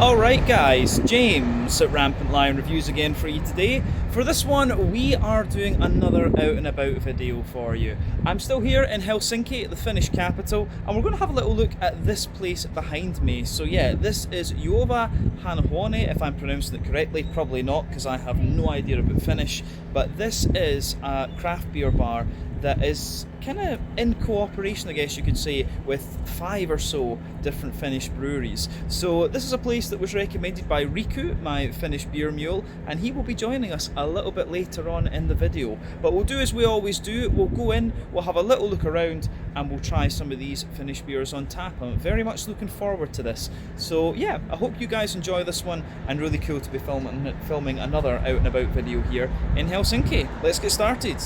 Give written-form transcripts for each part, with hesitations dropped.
Alright guys, James at Rampant Lion Reviews again for you today. For this one, we are doing another out and about video for you. I'm still here in Helsinki, the Finnish capital, and we're going to have a little look at this place behind me. So yeah, this is Juova Hanahoune, if I'm pronouncing it correctly. Probably not, because I have no idea about Finnish, but this is a craft beer bar that is kind of in cooperation, I guess you could say, with 5 or so different Finnish breweries. So this is a place that was recommended by Riku, my Finnish beer mule, and he will be joining us a little bit later on in the video. But we'll do as we always do, we'll go in, we'll have a little look around, and we'll try some of these Finnish beers on tap. I'm very much looking forward to this. So yeah, I hope you guys enjoy this one, and really cool to be filming another out and about video here in Helsinki. Let's get started.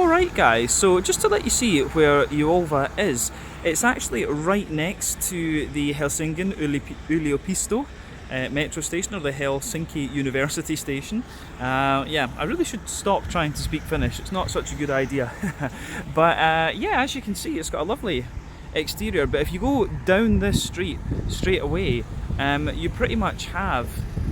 Alright guys, so just to let you see where Juova is, it's actually right next to the Helsingin Yliopisto metro station, or the Helsinki University station. Yeah, I really should stop trying to speak Finnish, it's not such a good idea. But yeah, as you can see, it's got a lovely exterior, but if you go down this street straight away, you pretty much have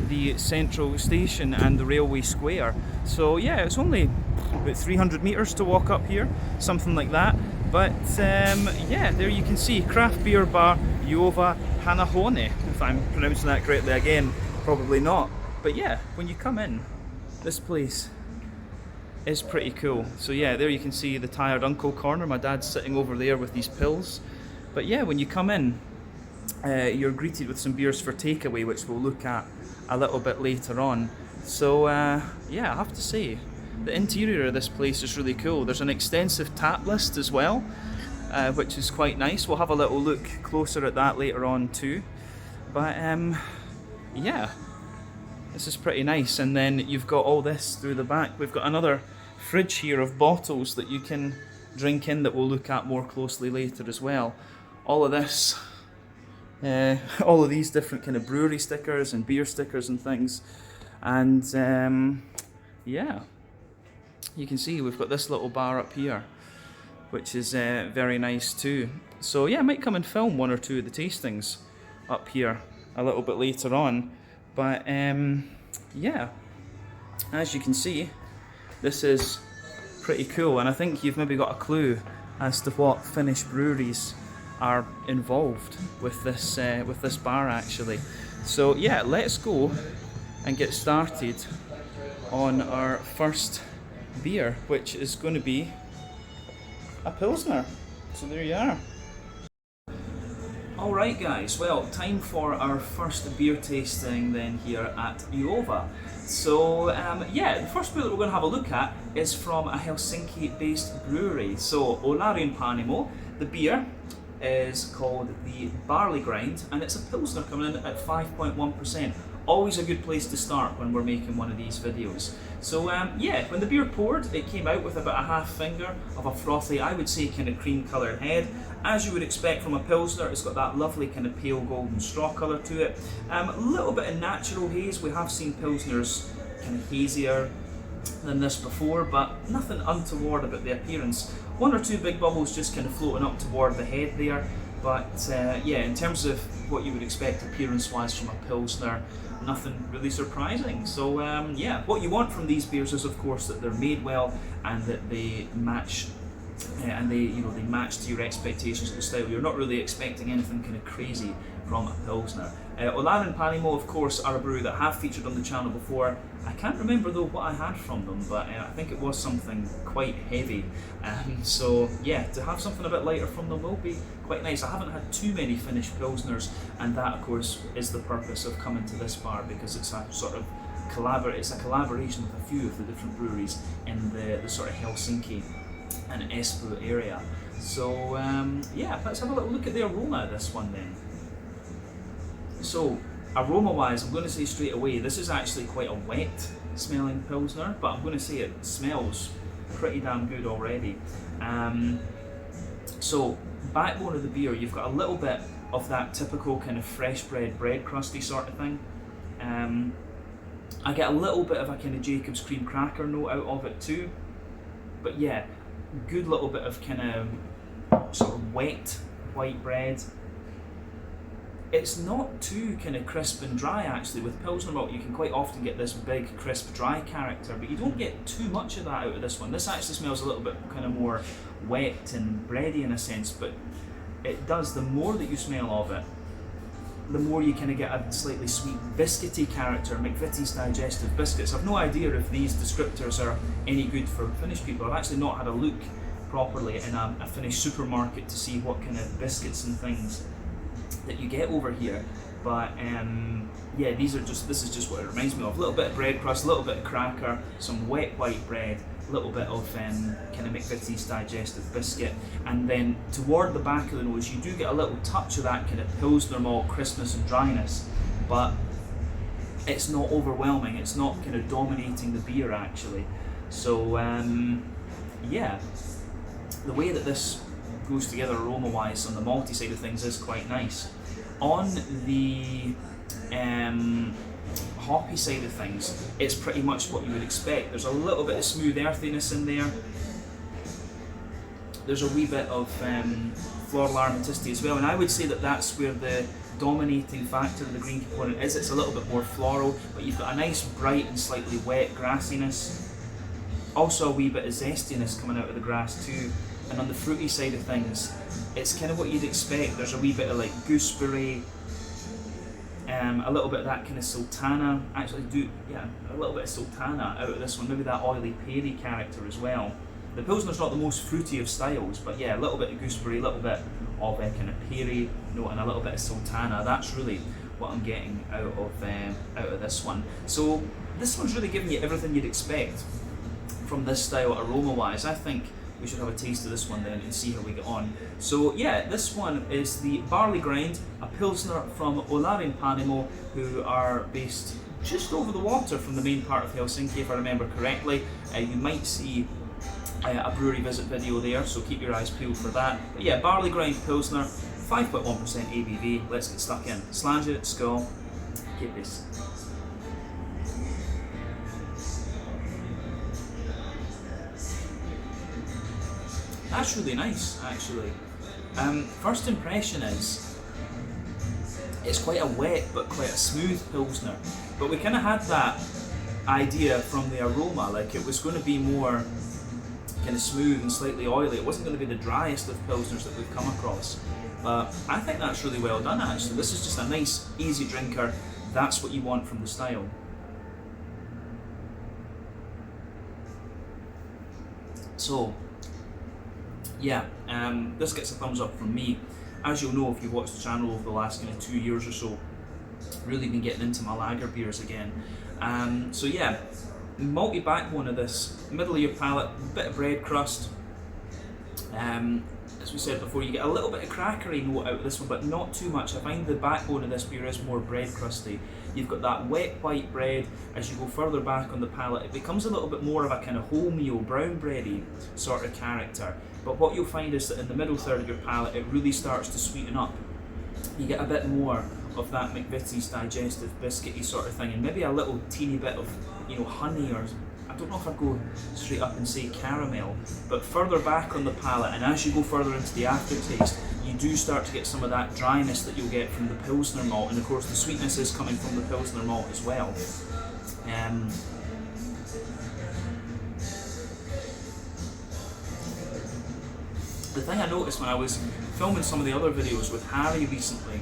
the central station and the railway square. So yeah, it's only about 300 meters to walk up here, something like that. But yeah, there you can see craft beer bar Juova Hanahoune, if I'm pronouncing that correctly. Again, probably not. But yeah, when you come in, this place is pretty cool. So yeah, there you can see the Tired Uncle corner. My dad's sitting over there with these pills. But yeah, when you come in, you're greeted with some beers for takeaway, which we'll look at a little bit later on. So yeah, I have to say, the interior of this place is really cool. There's an extensive tap list as well, which is quite nice. We'll have a little look closer at that later on too. But yeah, this is pretty nice. And then you've got all this through the back. We've got another fridge here of bottles that you can drink in that we'll look at more closely later as well. All of this, all of these different kind of brewery stickers and beer stickers and things. And yeah, you can see we've got this little bar up here, which is very nice too. So yeah, I might come and film one or two of the tastings up here a little bit later on. But yeah, as you can see, this is pretty cool, and I think you've maybe got a clue as to what Finnish breweries are involved with this bar actually. So yeah, let's go and get started on our first beer, which is going to be a Pilsner. So there you are. Alright guys, well, time for our first beer tasting then here at Juova. So yeah, the first beer that we're going to have a look at is from a Helsinki based brewery. So Pienpanimo, the beer is called the Barley Grind, and it's a Pilsner coming in at 5.1%. Always a good place to start when we're making one of these videos. So yeah, when the beer poured, it came out with about a half finger of a frothy, I would say kind of cream coloured head. As you would expect from a Pilsner, it's got that lovely kind of pale golden straw colour to it. A little bit of natural haze. We have seen Pilsners kind of hazier than this before, but nothing untoward about the appearance. One or two big bubbles just kind of floating up toward the head there. But yeah, in terms of what you would expect appearance-wise from a Pilsner, nothing really surprising. So yeah, what you want from these beers is, of course, that they're made well and that they match, and they match to your expectations of the style. You're not really expecting anything kind of crazy from a Pilsner. Pienpanimo, of course, are a brewery that have featured on the channel before. I can't remember though what I had from them, but I think it was something quite heavy. So yeah, to have something a bit lighter from them will be quite nice. I haven't had too many Finnish Pilsners, and that of course is the purpose of coming to this bar, because it's a sort of collaboration with a few of the different breweries in the sort of Helsinki and Espoo area. So yeah, let's have a little look at the aroma of this one then. So aroma wise, I'm going to say straight away, this is actually quite a wet smelling Pilsner, but I'm going to say it smells pretty damn good already. So backbone of the beer, you've got a little bit of that typical kind of fresh bread crusty sort of thing. I get a little bit of a kind of Jacob's cream cracker note out of it too. But yeah, good little bit of kind of sort of wet white bread. it's not too kind of crisp and dry actually. With Pilsner malt you can quite often get this big crisp dry character, but you don't get too much of that out of this one. This actually smells a little bit kind of more wet and bready in a sense, but it does, the more that you smell of it, the more you kind of get a slightly sweet biscuity character, McVitie's digestive biscuits. I've no idea if these descriptors are any good for Finnish people. I've actually not had a look properly in a Finnish supermarket to see what kind of biscuits and things that you get over here, but yeah, this is just what it reminds me of. A little bit of bread crust, a little bit of cracker, some wet white bread, a little bit of kind of McVitie's digestive biscuit, and then toward the back of the nose you do get a little touch of that kind of Pilsner malt crispness and dryness, but it's not overwhelming, it's not kind of dominating the beer actually. So yeah, the way that this goes together aroma wise on the malty side of things is quite nice. On the hoppy side of things, it's pretty much what you would expect. There's a little bit of smooth earthiness in there. There's a wee bit of floral aromaticity as well, and I would say that that's where the dominating factor of the green component is. It's a little bit more floral, but you've got a nice bright and slightly wet grassiness. Also a wee bit of zestiness coming out of the grass too. And on the fruity side of things, it's kind of what you'd expect. There's a wee bit of like gooseberry, a little bit of that kind of sultana. Actually, a little bit of sultana out of this one. Maybe that oily peary character as well. The Pilsner's not the most fruity of styles, but yeah, a little bit of gooseberry, a little bit of kind of peary note, and a little bit of sultana. That's really what I'm getting out of this one. So this one's really giving you everything you'd expect from this style aroma-wise. I think we should have a taste of this one then and see how we get on. So yeah, this one is the Barley Grind, a Pilsner from Pienpanimo, who are based just over the water from the main part of Helsinki, if I remember correctly. You might see a brewery visit video there, so keep your eyes peeled for that. But yeah, Barley Grind Pilsner, 5.1% ABV. Let's get stuck in. Slange, skål, kippis. That's really nice, actually. First impression is it's quite a wet but quite a smooth Pilsner. But we kind of had that idea from the aroma, like it was going to be more kind of smooth and slightly oily. It wasn't going to be the driest of Pilsners that we've come across. But I think that's really well done actually. This is just a nice, easy drinker. That's what you want from the style. So, yeah, this gets a thumbs up from me. As you'll know if you've watched the channel over the last kind of 2 years or so, really been getting into my lager beers again. So yeah, malty backbone of this, middle of your palate, bit of bread crust. As we said before, you get a little bit of crackery note out of this one, but not too much. I find the backbone of this beer is more bread crusty. You've got that wet white bread. As you go further back on the palate, it becomes a little bit more of a kind of wholemeal, brown bready sort of character. But what you'll find is that in the middle third of your palate, it really starts to sweeten up. You get a bit more of that McVitie's digestive biscuity sort of thing, and maybe a little teeny bit of, honey, or I don't know if I'd go straight up and say caramel, but further back on the palate, and as you go further into the aftertaste, you do start to get some of that dryness that you'll get from the Pilsner malt, and of course the sweetness is coming from the Pilsner malt as well. The thing I noticed when I was filming some of the other videos with Harry recently,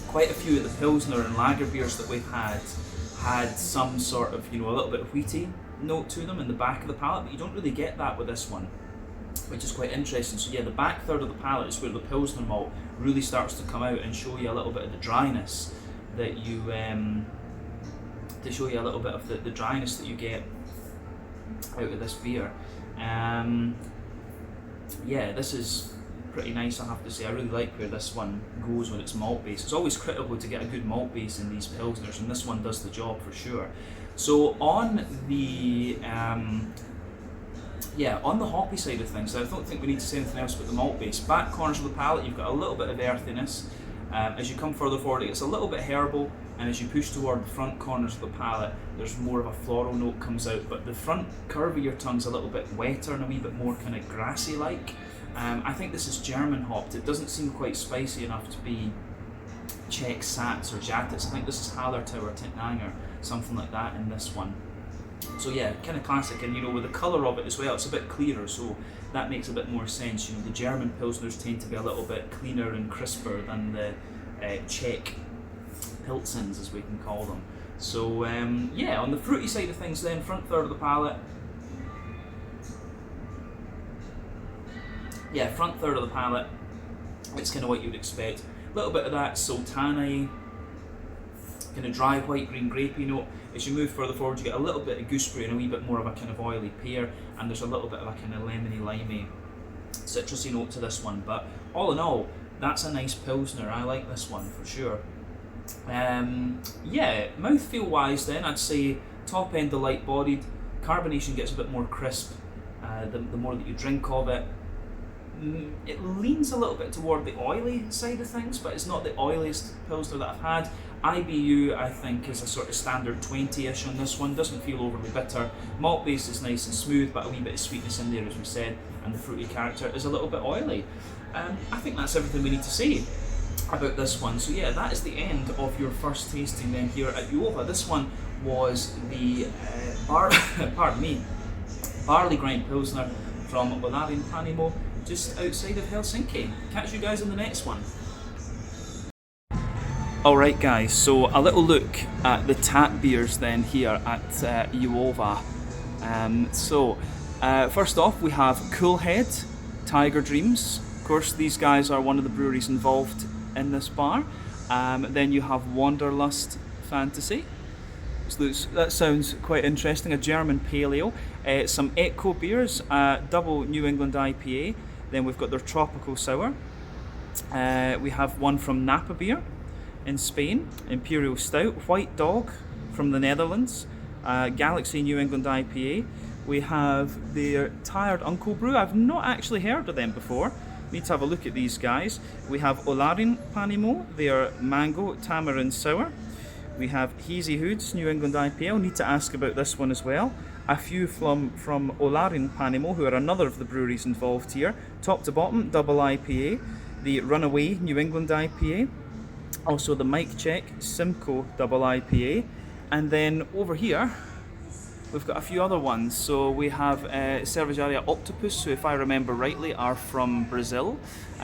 quite a few of the Pilsner and lager beers that we've had some sort of, a little bit of wheaty note to them in the back of the palate, but you don't really get that with this one, which is quite interesting. So yeah, the back third of the palate is where the Pilsner malt really starts to come out and show you a little bit of the dryness that you, to show you a little bit of the dryness that you get out of this beer. Yeah, this is pretty nice, I have to say. I really like where this one goes with its malt base. It's always critical to get a good malt base in these Pilsners, and this one does the job for sure. So on the on the hoppy side of things, I don't think we need to say anything else about the malt base. Back corners of the palate, you've got a little bit of earthiness. As you come further forward, it gets a little bit herbal, and as you push toward the front corners of the palate, there's more of a floral note comes out, but the front curve of your tongue's a little bit wetter and a wee bit more kind of grassy-like. I think this is German hopped. It doesn't seem quite spicy enough to be Czech Sats or Jatets. I think this is Hallertau or Tintnanger, something like that in this one. So yeah, kind of classic, and you know, with the colour of it as well, it's a bit clearer, so that makes a bit more sense. You know, the German Pilsners tend to be a little bit cleaner and crisper than the Czech Pilsens, as we can call them. So yeah, on the fruity side of things then, front third of the palate. Yeah, front third of the palate, it's kind of what you would expect. A little bit of that sultana, kind of dry white green grapey note. As you move further forward, you get a little bit of gooseberry and a wee bit more of a kind of oily pear, and there's a little bit of a kind of lemony, limey, citrusy note to this one. But all in all, that's a nice Pilsner. I like this one for sure. Yeah, mouthfeel wise then, I'd say top end the light bodied. Carbonation gets a bit more crisp the more that you drink of it. It leans a little bit toward the oily side of things, but it's not the oiliest Pilsner that I've had. IBU, I think, is a sort of standard 20-ish on this one. Doesn't feel overly bitter. Malt base is nice and smooth, but a wee bit of sweetness in there, as we said, and the fruity character is a little bit oily. I think that's everything we need to say about this one. So yeah, that is the end of your first tasting then here at Juova. This one was the barley grind Pilsner from Pienpanimo, just outside of Helsinki. Catch you guys in the next one. Alright guys, so a little look at the tap beers then here at Juova. First off we have Coolhead, Tiger Dreams. Of course these guys are one of the breweries involved in this bar. Then you have Wanderlust Fantasy. So that sounds quite interesting, a German pale ale. Some Echo beers, double New England IPA. Then we've got their tropical sour. We have one from Napa Beer in Spain, Imperial Stout. White Dog from the Netherlands, Galaxy New England IPA. We have their Tired Uncle Brew. I've not actually heard of them before. Need to have a look at these guys. We have Pienpanimo, their Mango Tamarind Sour. We have Hazy Hoods New England IPA. I'll need to ask about this one as well. A few from Pienpanimo, who are another of the breweries involved here. Top to bottom, double IPA. The Runaway New England IPA. Also the Mike Check Simcoe double IPA. And then over here, we've got a few other ones. So we have Cervejaria Octopus, who if I remember rightly are from Brazil.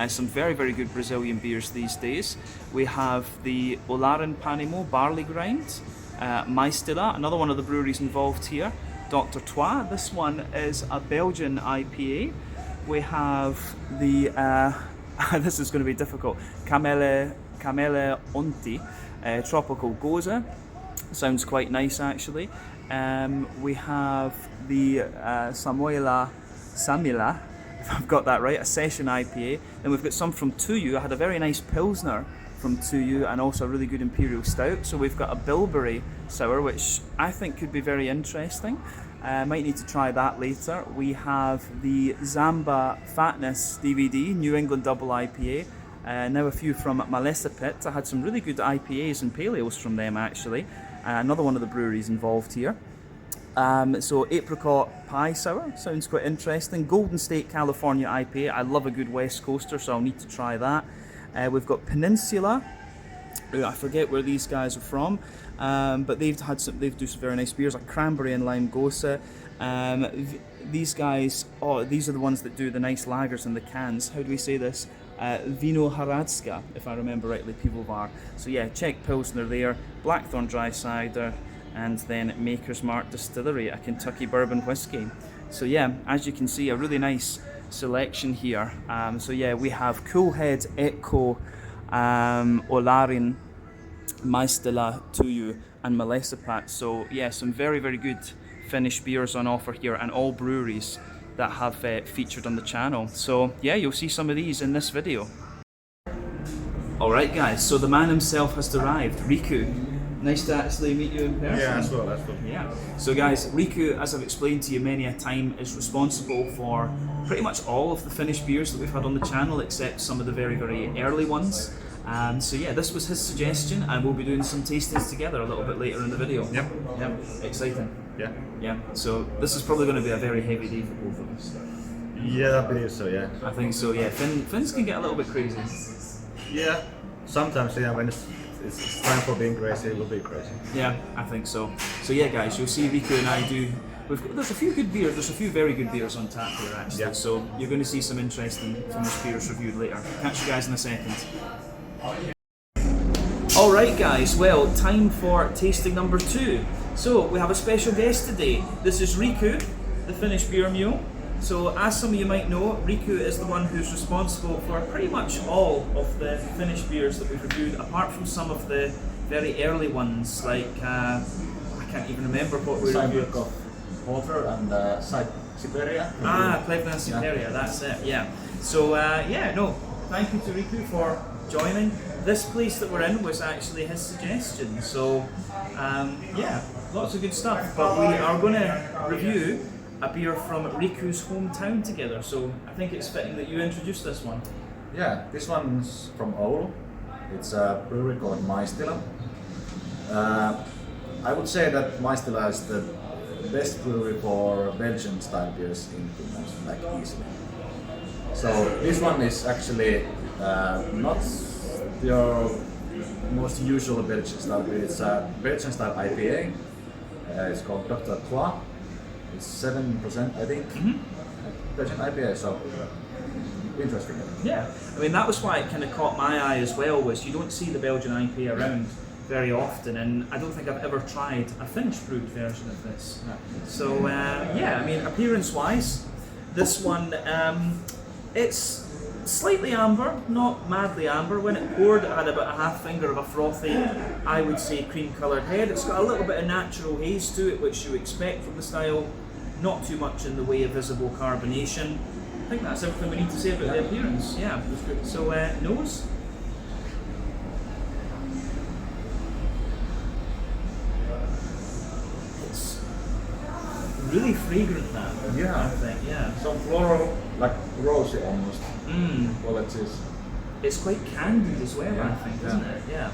Some very, very good Brazilian beers these days. We have the Pienpanimo Barley Grind. Maistila, another one of the breweries involved here. Dr. Trois, this one is a Belgian IPA. We have the, this is going to be difficult, Cameleonte Tropical Goza. Sounds quite nice actually. We have the Samila, if I've got that right, a session IPA. Then we've got some from Tuyu. I had a very nice Pilsner from Tuyu and also a really good Imperial Stout. So we've got a Bilberry Sour, which I think could be very interesting. Might need to try that later. We have the Zamba Fatness DVD, New England Double IPA. Now a few from Malesapit. I had some really good IPAs and pale ales from them actually. Another one of the breweries involved here. So Apricot Pie Sour, sounds quite interesting. Golden State California IPA, I love a good West Coaster, so I'll need to try that. We've got Peninsula, I forget where these guys are from, but they do some very nice beers, like Cranberry and Lime Gosa. These guys, these are the ones that do the nice lagers in the cans. How do we say this? Vino Haradska, if I remember rightly, Pivovar. So yeah, Czech Pilsner there, Blackthorn Dry Cider, and then Maker's Mark Distillery, a Kentucky bourbon whiskey. So yeah, as you can see, a really nice selection here. So yeah, we have Coolhead, Echo, Olarin, Maistila, Tuyu, and Malesapat. So yeah, some very, very good Finnish beers on offer here, and all breweries that have featured on the channel. So yeah, you'll see some of these in this video. Alright guys, so the man himself has arrived, Riku. Nice to actually meet you in person. Yeah, that's cool. Yeah. So guys, Riku, as I've explained to you many a time, is responsible for pretty much all of the Finnish beers that we've had on the channel, except some of the very, very early ones. So yeah, this was his suggestion, and we'll be doing some tastings together a little bit later in the video. Yep. Exciting. Yeah. Yeah. So this is probably going to be a very heavy day for both of us. Yeah, I believe so, yeah. I think so, yeah. Finns can get a little bit crazy. Yeah, sometimes, yeah, when it's time for being crazy, it will be crazy. Yeah, I think so. So yeah, guys, you'll see Riku and I do. There's a few good beers. There's a few very good beers on tap here actually. Yeah. So you're going to see some interesting finished beers reviewed later. Catch you guys in a second. All right, guys. Well, time for tasting number 2. So we have a special guest today. This is Riku, the Finnish beer mule. So as some of you might know, Riku is the one who's responsible for pretty much all of the Finnish beers that we've reviewed, apart from some of the very early ones, like I can't even remember what we reviewed. Porter and Siberia. Plevna Siberia, that's it, yeah. So thank you to Riku for joining. This place that we're in was actually his suggestion, so lots of good stuff. But we are going to review a beer from Riku's hometown together, so I think it's fitting that you introduce this one. Yeah, this one's from Oulu. It's a brewery called Maistila. I would say that Maistila is the best brewery for Belgian style beers in Finland, like easily. So this one is actually not your most usual Belgian style beer. It's a Belgian style IPA. It's called Dr. Trois. It's 7%, I think. Belgian IPA, so interesting. Yeah, I mean that was why it kind of caught my eye as well. Was you don't see the Belgian IPA around very often, and I don't think I've ever tried a Finnish brewed version of this. So I mean appearance-wise, this one it's slightly amber, not madly amber. When it poured, it had about a half finger of a frothy, I would say cream-coloured head. It's got a little bit of natural haze to it, which you expect from the style. Not too much in the way of visible carbonation. I think that's everything we need to say about the appearance. Yeah. So nose. It's really fragrant now. Yeah. I think. Yeah. Some floral, like rosy almost. Qualities. It's quite candied as well, I think, isn't it? Yeah.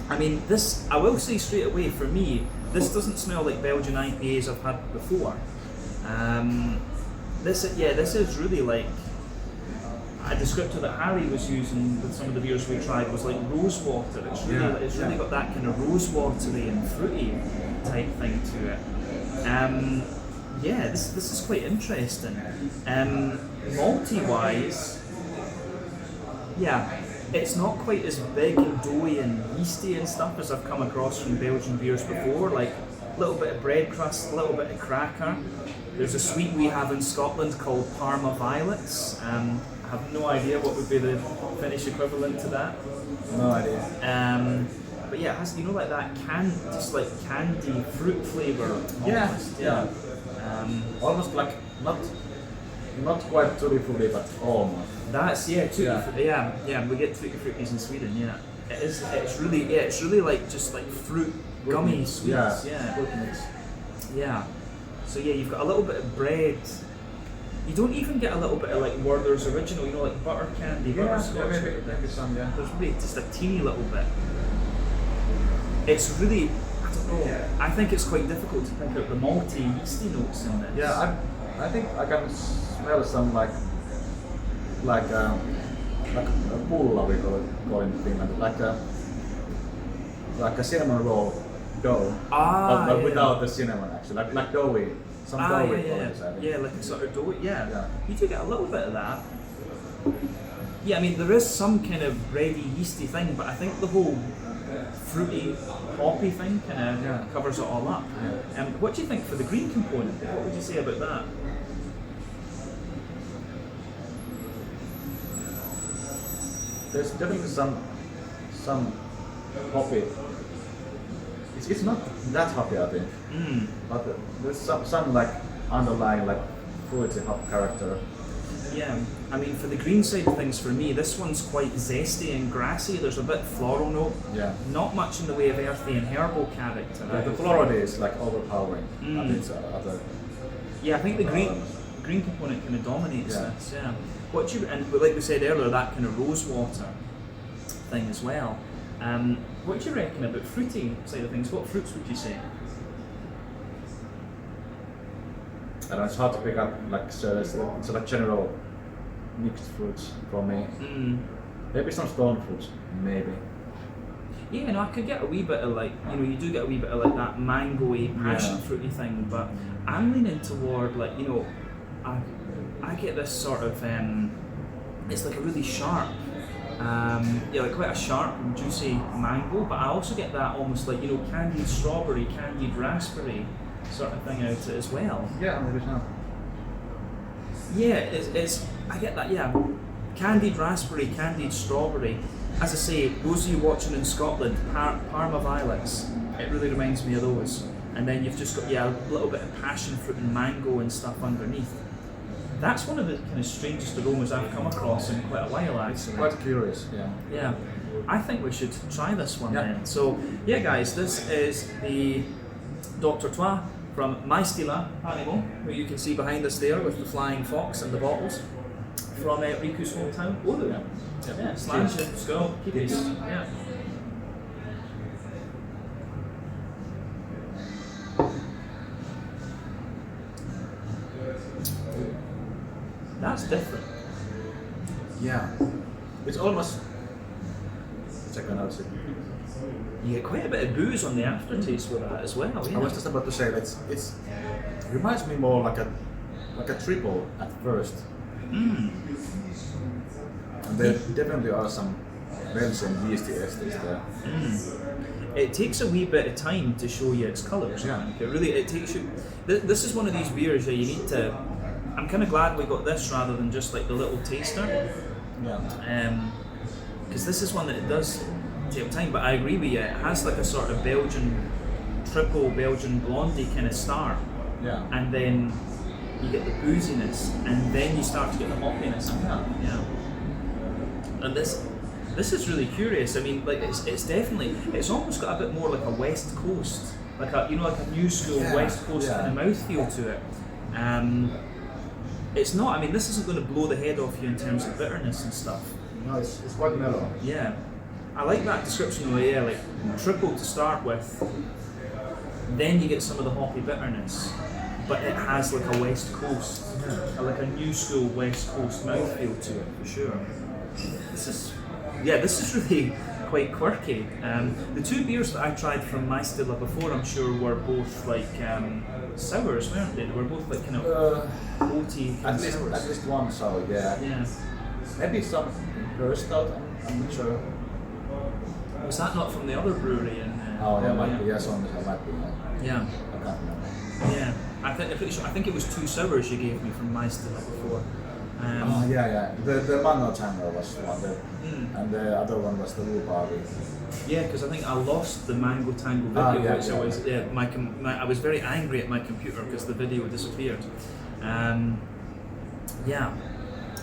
I mean, this, I will say straight away, for me, this doesn't smell like Belgian IPAs I've had before. This is really like, a descriptor that Harry was using with some of the beers we tried was like rose water. It's really got that kind of rose watery and fruity type thing to it. This is quite interesting. Malty wise, it's not quite as big and doughy and yeasty and stuff as I've come across from Belgian beers before. Like a little bit of bread crust, a little bit of cracker. There's a sweet we have in Scotland called Parma Violets. I have no idea what would be the Finnish equivalent to that. No idea. But yeah, it has, you know, like that just like candy fruit flavour. Yeah. Almost like not quite tutti frutti, but almost. That's we get tutti fruttis in Sweden. Yeah, it's really like just like fruit gummy sweets. Yeah. So yeah, you've got a little bit of bread. You don't even get a little bit of like Werther's Original, you know, like butter candy, butterscotch. Maybe some, yeah. There's really just a teeny little bit. It's really, I don't know. I think it's quite difficult to pick out the malty, yeasty notes in this. Yeah, I think I can smell some like a pulla, we call it in Finland, like a cinnamon roll dough, but without the cinnamon actually, like doughy, some doughy qualities. I think. Yeah, like a sort of doughy. Yeah, you do get a little bit of that. Yeah, I mean there is some kind of bready, yeasty thing, but I think the whole fruity, hoppy thing kind of covers it all up. Yeah. What do you think for the green component? What would you say about that? There's definitely some hoppy. It's not that hoppy, I think, but there's some like underlying like fruity hop character. Yeah, I mean for the green side of things, for me, this one's quite zesty and grassy. There's a bit floral note. Yeah. Not much in the way of earthy and herbal character. The florality is like overpowering. I think it's other. Yeah, I think the green component kind of dominates this. Yeah. And like we said earlier, that kind of rose water thing as well. What do you reckon about fruity side of things? What fruits would you say? I don't know, it's hard to pick up like so it's like general mixed fruits for me. Maybe some stone fruits, maybe. Yeah, no, I could get a wee bit of like, you do get a wee bit of like that mango-y, passion fruity thing, but I'm leaning toward like, I get this sort of, it's like a really sharp, like quite a sharp and juicy mango, but I also get that almost like, candied strawberry, candied raspberry sort of thing out of it as well. Yeah, maybe so. Yeah, I get that, yeah. Candied raspberry, candied strawberry. As I say, those of you watching in Scotland, Parma violets, it really reminds me of those. And then you've just got, a little bit of passion fruit and mango and stuff underneath. That's one of the kind of strangest aromas I've come across in quite a while, actually. Quite curious, yeah. Yeah, I think we should try this one then. So, guys, this is the Dr. Trois from Pienpanimo, who you can see behind us there with the flying fox and the bottles, from Riku's hometown, Oulu. Yeah, slash it, let's go, keep it. Yeah. That's different. Yeah. It's almost... Check it out. You get quite a bit of booze on the aftertaste with that as well. Yeah. I was just about to say that it reminds me more like a triple at first. And there definitely are some Belgian yeasty estates there. It takes a wee bit of time to show you its colours. Yeah. It takes you. This is one of these beers that you need to. I'm kind of glad we got this rather than just like the little taster. Yeah. Because this is one that it does take time, but I agree with you. It has like a sort of triple Belgian blondie kind of start. Yeah. And then you get the booziness, and then you start to get the hoppiness. Yeah. And this is really curious. I mean, like it's definitely, it's almost got a bit more like a West Coast, like a like a new school West Coast kind of mouthfeel to it. It's not. I mean, this isn't going to blow the head off you in terms of bitterness and stuff. No, it's quite mellow. Yeah, I like that description though. Yeah, like triple to start with, then you get some of the hoppy bitterness, but it has like a West Coast, like a new school West Coast mouthfeel to it for sure. This is really quite quirky. The two beers that I tried from my Stilla before, I'm sure, were both like sours, weren't they? They were both like kind of oaty. At least one sour, yeah. Yeah. Maybe some burst out. I'm not sure. Was that not from the other brewery in? Might be. Yes, it might be. Yeah. I can't remember. Yeah. I'm pretty sure. I think it was two sours you gave me from my Stilla before. The Mango Tango was one, and the other one was the rhubarb. Yeah, because I think I lost the Mango Tango video. I was very angry at my computer because the video disappeared.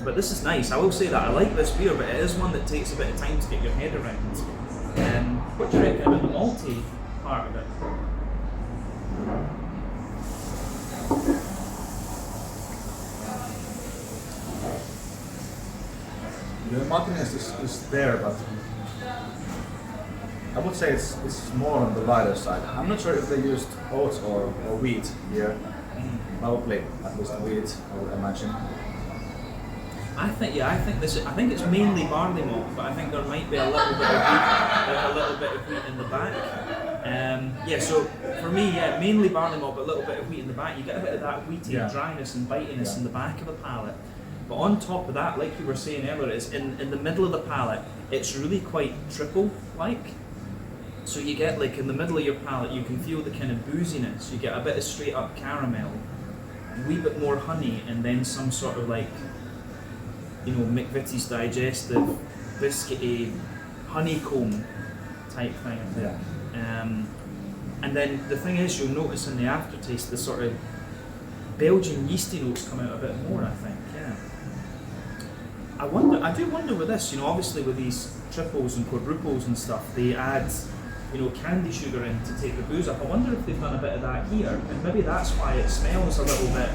But this is nice. I will say that I like this beer, but it is one that takes a bit of time to get your head around. What do you reckon about the malty part of it? The maltiness is there, but I would say it's more on the lighter side. I'm not sure if they used oats or wheat here. Probably at least wheat, I would imagine. I think it's mainly barley malt, but I think there might be a little bit of wheat in the back. So for me, mainly barley malt, but a little bit of wheat in the back. You get a bit of that wheaty dryness and bitiness in the back of the palate. But on top of that, like you were saying earlier, it's in the middle of the palate, it's really quite triple-like. So you get like in the middle of your palate, you can feel the kind of booziness. You get a bit of straight up caramel, a wee bit more honey, and then some sort of like, McVitie's Digestive, biscuity, honeycomb type thing. Yeah. And then the thing is, you'll notice in the aftertaste, the sort of Belgian yeasty notes come out a bit more, I think. Yeah. I do wonder with this, obviously with these triples and quadruples and stuff, they add, candy sugar in to take the booze up. I wonder if they've done a bit of that here, and maybe that's why it smells a little bit,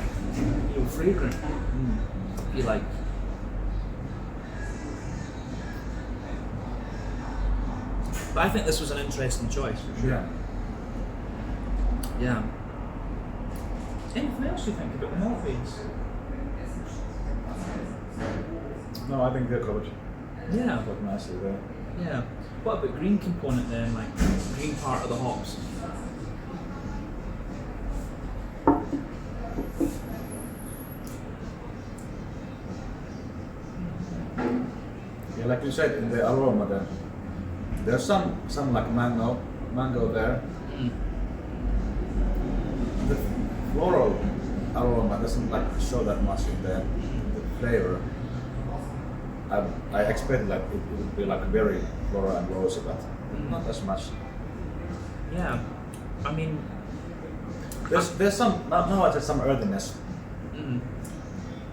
fragrant, if you like. But I think this was an interesting choice, for sure. Yeah. Anything else you think about the malt beans? No, I think they're covered. Yeah. Quite nicely there. Yeah. What about green component then, like green part of the hops? Yeah, like you said in the aroma, there's some like mango there. Mm. The floral aroma doesn't like show that much in the flavor. I expected like it would be like very floral and rosy, but not as much. Yeah. I mean, There's some now there's some earthiness mm,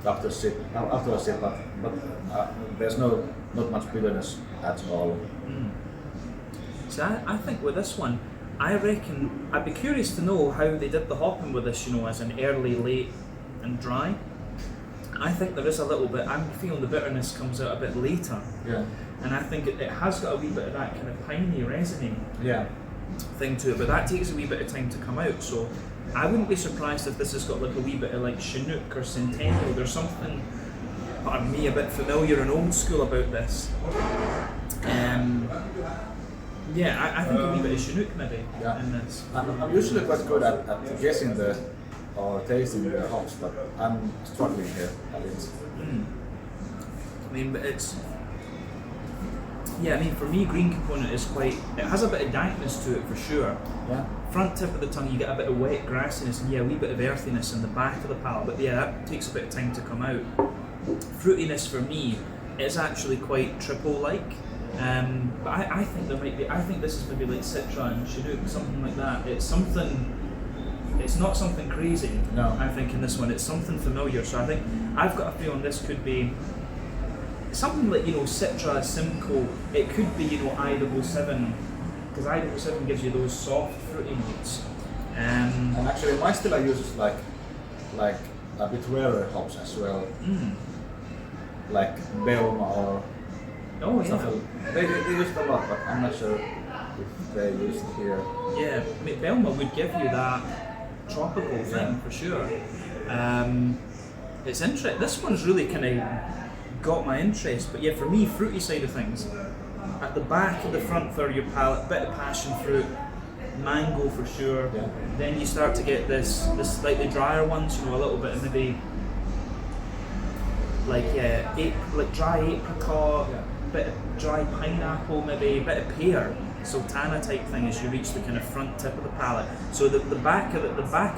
after a sip, but there's not much bitterness at all. so I think with this one, I reckon I'd be curious to know how they did the hopping with this, you know, as an early, late and dry. I think there is a little bit, I'm feeling the bitterness comes out a bit later. Yeah. And I think it has got a wee bit of that kind of piney, resiny Yeah. thing to it, but that takes a wee bit of time to come out. So I wouldn't be surprised if this has got like a wee bit of like Chinook or Centennial. There's something, pardon me, a bit familiar and old school about this. Yeah, I think a wee bit of Chinook maybe in this. I'm usually quite good at guessing or tasting the hops, but I'm struggling here a bit. I mean, but it's, yeah, I mean, for me, green component is quite, it has a bit of dankness to it for sure. Yeah. Front tip of the tongue, you get a bit of wet grassiness and yeah, a wee bit of earthiness in the back of the palate, but yeah, that takes a bit of time to come out. Fruitiness for me is actually quite triple-like, but I think there might be, I think this is maybe like Citra and Chinook, something like that. It's something, it's not something crazy, No. I think in this one, it's something familiar, so I think, I've got a feeling this could be something like, you know, Citra, Simcoe, it could be, you know, I-7, because I-7 gives you those soft fruity notes. And actually, my style uses like a bit rarer hops as well, like Belma or Oh yeah. something. They use it a lot, but I'm not sure if they use it here. Yeah, I mean, Belma would give you that tropical thing for sure. It's interesting. This one's really kind of got my interest, but yeah, for me, fruity side of things. At the back of the front third of your palate, bit of passion fruit, mango for sure. Yeah. Then you start to get this slightly drier ones, you know, a little bit of maybe like like dry apricot, bit of dry pineapple, maybe a bit of pear, sultana type thing as you reach the kind of front tip of the palate. So the back of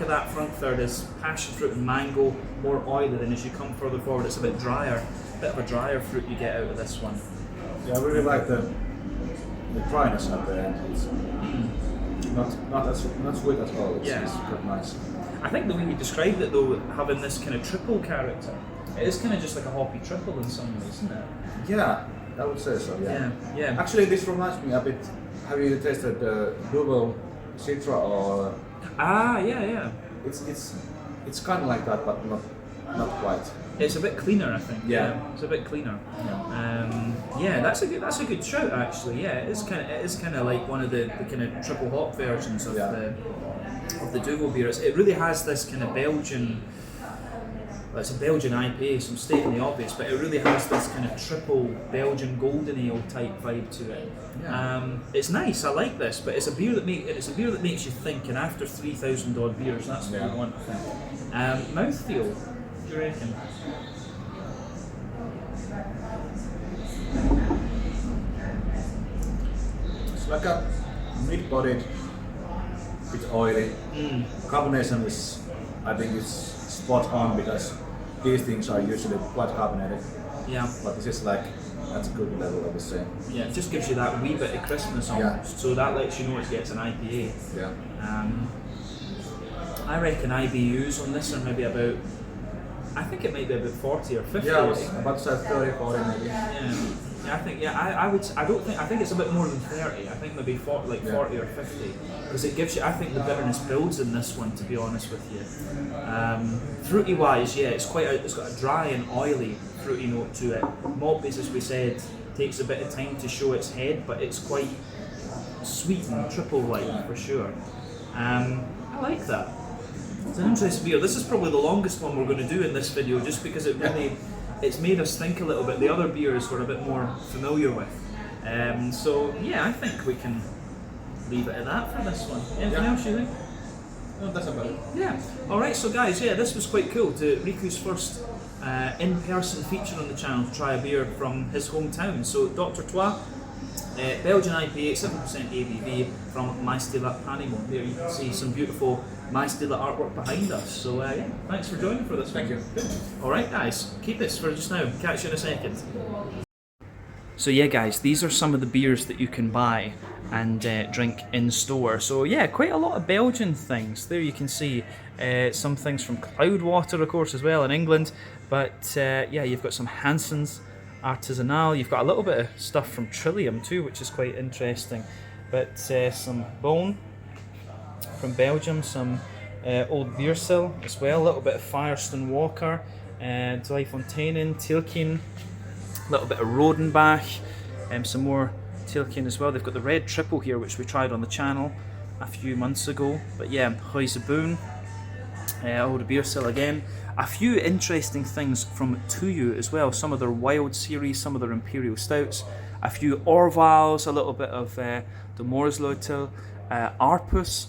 that front third is passion fruit and mango, more oily. Then as you come further forward, it's a bit drier, bit of a drier fruit you get out of this one. Yeah, I really like the dryness at the end. It's not sweet at all. It's quite nice. I think the way you described it though, having this kind of triple character, it is kind of just like a hoppy triple in some ways, isn't it? Yeah, I would say so. Yeah. Actually, this reminds me a bit. Have you tasted the Juova Citra or? Yeah. It's kind of like that, but not quite. It's a bit cleaner, I think. Yeah. It's a bit cleaner. Yeah. That's a good shout actually. Yeah, it is kind of like one of the kind of triple hop versions of the Juova beer. It really has this kind of Belgian. Well, it's a Belgian IPA, so I'm stating the obvious, but it really has this kind of triple Belgian golden ale type vibe to it. Yeah. It's nice. I like this, but it's a beer that makes you think. And after 3,000 odd beers, that's what you want, I think. Mouthfeel. What do you reckon? It's like a mid-bodied, bit oily. Carbonation is, I think, it's spot on because these things are usually quite carbonated. Yeah. But this is like that's a good level, I would say. Yeah, it just gives you that wee bit of crispness almost. So that lets you know it's an IPA. Yeah. I reckon IBUs on this are maybe about, I think it might be about 40 or 50. Yeah, I was about to say 30, 40 maybe. Yeah, I think it's a bit more than 30. I think maybe 40 or 50. Because it gives you, I think the bitterness builds in this one, to be honest with you. Fruity wise, yeah, it's got a dry and oily fruity note to it. Malt base, as we said, takes a bit of time to show its head, but it's quite sweet and triple-like for sure. I like that. It's an interesting beer. This is probably the longest one we're going to do in this video, just because it really it's made us think a little bit. The other beers we're a bit more familiar with. So yeah, I think we can leave it at that for this one. Anything else you think? No, that's about it. Yeah. Alright, so guys, yeah, this was quite cool to Riku's first in-person feature on the channel to try a beer from his hometown. So Dr. Trois, Belgian IPA, 7% ABV from Pienpanimo-olut. There you can see some beautiful Pienpanimo-olut artwork behind us. So yeah, thanks for joining for this. Thank you. Alright guys, keep this for just now. Catch you in a second. So yeah guys, these are some of the beers that you can buy and drink in store. So yeah, quite a lot of Belgian things. There you can see some things from Cloudwater, of course, as well in England. But yeah, you've got some Hansen's Artisanal. You've got a little bit of stuff from Trillium too, which is quite interesting. But some Bone from Belgium, some Old Biersil as well, a little bit of Firestone Walker, Dwyfonteinen, Tilken, a little bit of Rodenbach, some more Tilken as well. They've got the Red Triple here, which we tried on the channel a few months ago. But yeah, Huiseboon, Old Biersil again. A few interesting things from Tuyu as well. Some of their Wild series, some of their Imperial Stouts, a few Orvals, a little bit of the Morslotel, Arpus.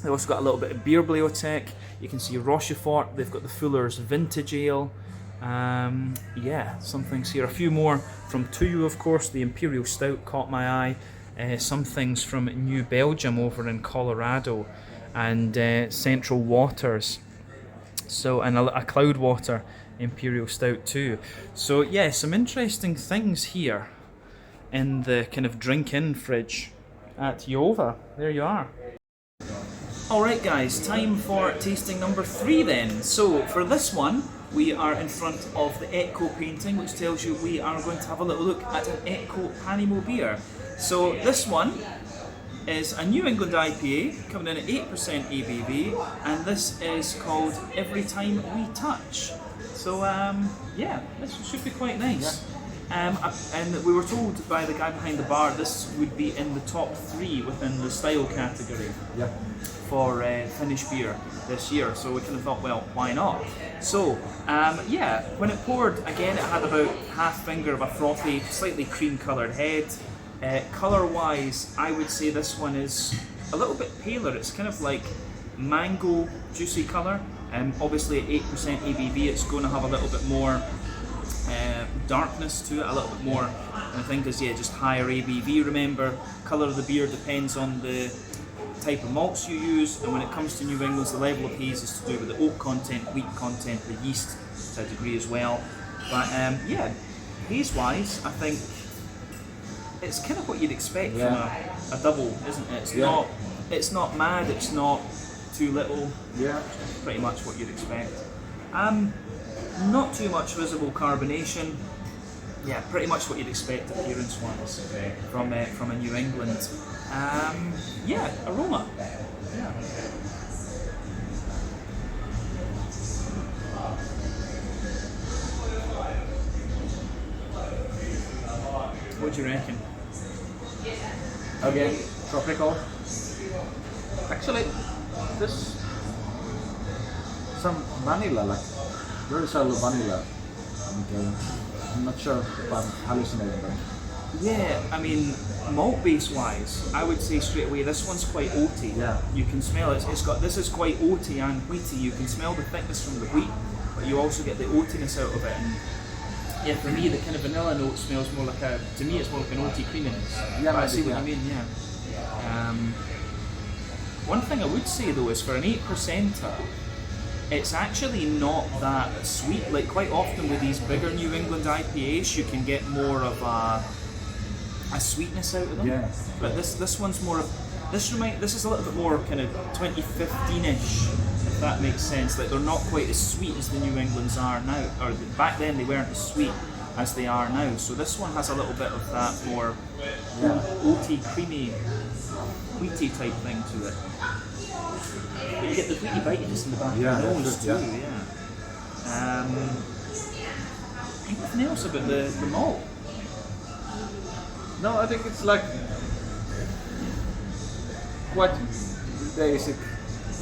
They've also got a little bit of Bierbibliothek. You can see Rochefort. They've got the Fuller's Vintage Ale. Yeah, some things here. A few more from Tuyu, of course. The Imperial Stout caught my eye. Some things from New Belgium over in Colorado, and Central Waters. So, and a Cloudwater Imperial Stout too. So yeah, some interesting things here in the kind of drink-in fridge at Juova. There you are. Alright guys, time for tasting number 3 then. So for this one, we are in front of the Echo painting, which tells you we are going to have a little look at an Echo Panimo beer. So this one is a New England IPA coming in at 8% ABV, and this is called Every Time We Touch. So yeah, this should be quite nice. And we were told by the guy behind the bar this would be in the top 3 within the style category for Finnish beer this year. So we kind of thought, well, why not? So yeah, when it poured, again, it had about half finger of a frothy, slightly cream coloured head. Colour-wise, I would say this one is a little bit paler. It's kind of like mango juicy colour. Obviously at 8% ABV, it's going to have a little bit more darkness to it, a little bit more. And I think is, yeah, just higher ABV. Remember, colour of the beer depends on the type of malts you use, and when it comes to New England, the level of haze is to do with the oak content, wheat content, the yeast to a degree as well. But yeah, haze-wise, I think it's kind of what you'd expect from a double, isn't it? It's not mad, it's not too little. Yeah, pretty much what you'd expect. Not too much visible carbonation. Yeah, pretty much what you'd expect appearance-wise from a New England. Yeah, aroma. Yeah. What do you reckon? Again, tropical. Actually, this some vanilla, like very shallow vanilla. And, I'm not sure if I'm hallucinating, but yeah, I mean, malt base wise, I would say straight away this one's quite oaty. Yeah, you can smell it. This is quite oaty and wheaty. You can smell the thickness from the wheat, but you also get the oatiness out of it. And yeah, for me, the kind of vanilla note smells more like to me, it's more like an oaty creaminess. Yeah, but I see what you mean. Yeah. One thing I would say though is for an 8%er, it's actually not that sweet. Like quite often with these bigger New England IPAs, you can get more of a sweetness out of them. Yeah. But this one's more of this is a little bit more kind of 2015-ish, if that makes sense. Like they're not quite as sweet as the New Englands are now, or back then they weren't as sweet as they are now. So this one has a little bit of that more oaty, creamy, wheaty type thing to it. But you get the wheaty bitiness in the back of the nose too. Yeah. Anything else about the malt? no, I think it's like quite basic.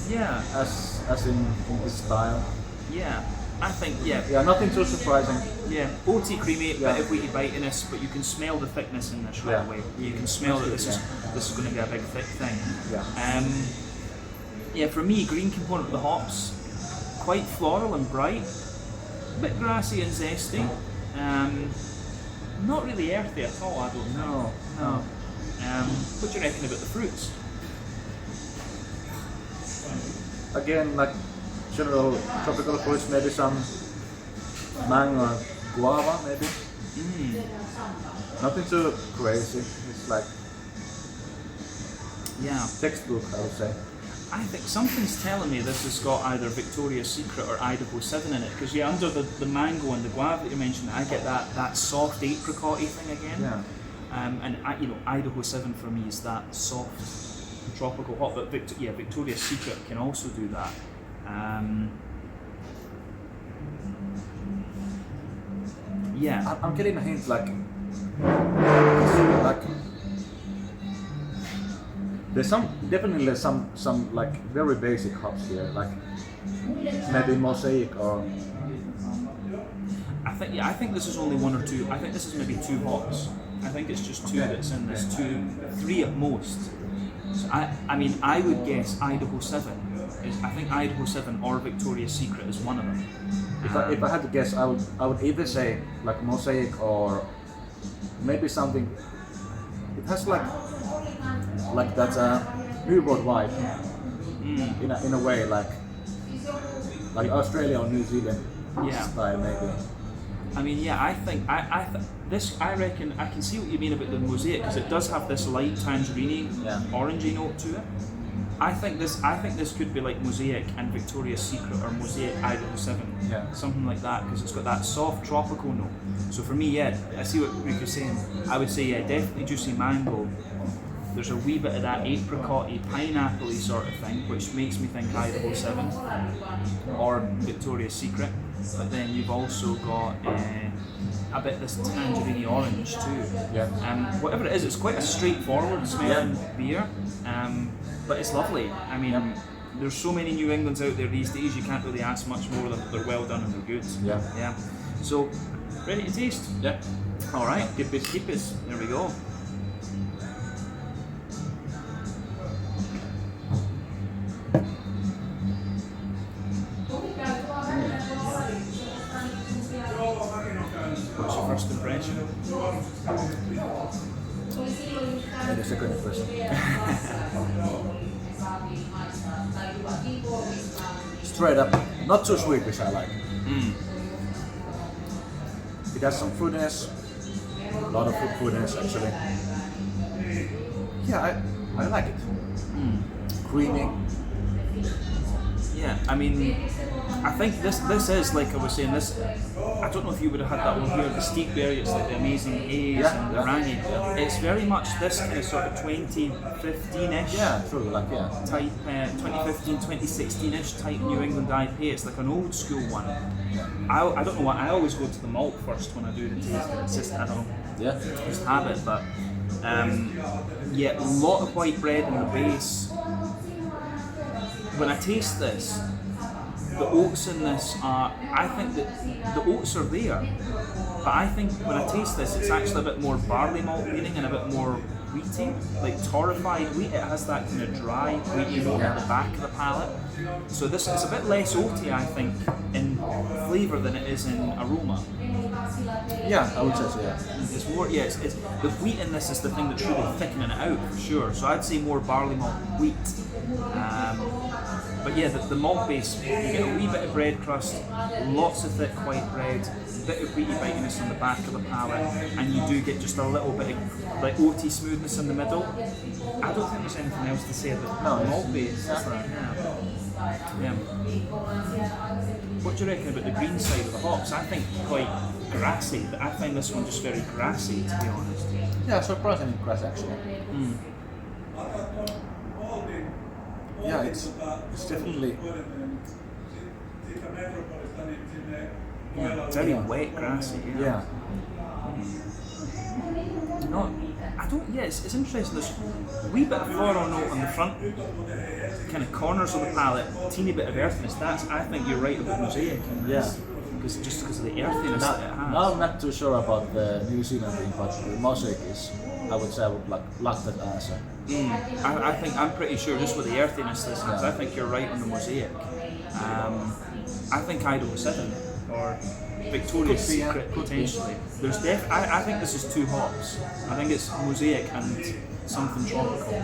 Yeah. As in this style. Yeah. I think, yeah. Yeah, nothing too surprising. Yeah, oaty, creamy, Yeah. bit of wheaty bitiness, but you can smell the thickness in this right Yeah. away. You can smell that this is going to be a big thick thing. Yeah. Yeah, for me, green component of the hops, quite floral and bright, bit grassy and zesty. Not really earthy at all, I don't think. No. What do you reckon about the fruits? Again, like general tropical fruits, maybe some mango, guava, maybe. Nothing too crazy. It's like textbook, I would say. I think something's telling me this has got either Victoria's Secret or Idaho 7 in it, because under the mango and the guava that you mentioned, I get that soft apricot-y thing again. Yeah. And Idaho 7 for me is that soft tropical hop, but Victoria's Secret can also do that. I'm getting a hint like there's definitely some like very basic hops here, like maybe Mosaic or. I think this is only one or two. I think this is maybe 2 hops. I think it's just 2 that's in this, 3 at most. So I would guess Idaho 7 is. I think Idaho 7 or Victoria's Secret is one of them. If I had to guess, I would either say like Mosaic or maybe something. It has like that newborn vibe in a way, like Australia or New Zealand style maybe. I mean, I think I reckon I can see what you mean about the Mosaic, because it does have this light tangerine, orangey note to it. I think this could be like Mosaic and Victoria's Secret, or Mosaic Idaho 7, something like that, because it's got that soft tropical note. So for me, I see what Rick is saying. I would say definitely juicy mango. There's a wee bit of that apricot-y, pineapple-y sort of thing, which makes me think Idaho 7 or Victoria's Secret. But then you've also got a bit of this tangerine orange too. Whatever it is, it's quite a straightforward smelling beer, but it's lovely. I mean, there's so many New Englands out there these days, you can't really ask much more than they're well done and they're good. Yeah. So, ready to taste? Yeah. All right, keep this. There we go. What's your first impression? And the second impression. Straight up, not too sweet, which I like. It has some fruitiness, a lot of fruitiness actually. Yeah, I like it. Creamy. Yeah, I mean, I think this is, like I was saying, this, I don't know if you would have had that one here, the steak berry, it's like the amazing haze and the rangy. It's very much this kind of sort of 2015-ish true, like type, 2015, 2016-ish type New England IPA. It's like an old school one. I don't know why, I always go to the malt first when I do the taste, but it's just, I don't know, just habit, but a lot of white bread in the base. When I taste this, the oats in this are, I think that the oats are there, but I think when I taste this, it's actually a bit more barley malt leaning and a bit more wheaty, like torrefied wheat. It has that kind of dry wheaty note at the back of the palate. So this is a bit less oaty, I think, in flavour than it is in aroma. Yeah, I would say so, It's more, it's the wheat in this is the thing that's really thickening it out for sure. So I'd say more barley malt wheat. But the malt base, you get a wee bit of bread crust, lots of thick white bread, a bit of wheaty bitiness on the back of the palate, and you do get just a little bit of like oaty smoothness in the middle. I don't think there's anything else to say about the malt base. What do you reckon about the green side of the hops? I think quite grassy, but I find this one just very grassy, to be honest. Yeah, surprisingly grassy actually. Yeah, it's definitely very wet, grassy. Yeah. No, I don't. Yeah, it's interesting. There's a wee bit of floral note on the front, kind of corners of the palate, teeny bit of earthiness. I think you're right about mosaic. Yeah. Because of the earthiness that it has. Now I'm not too sure about the New Zealand thing, but the mosaic is. I would say I would like that answer. I think I'm pretty sure just with the earthiness this is. I think you're right on the mosaic. I think Idaho 7 or Victoria's Secret potentially. There's I think this is 2 hops. I think it's mosaic and something tropical.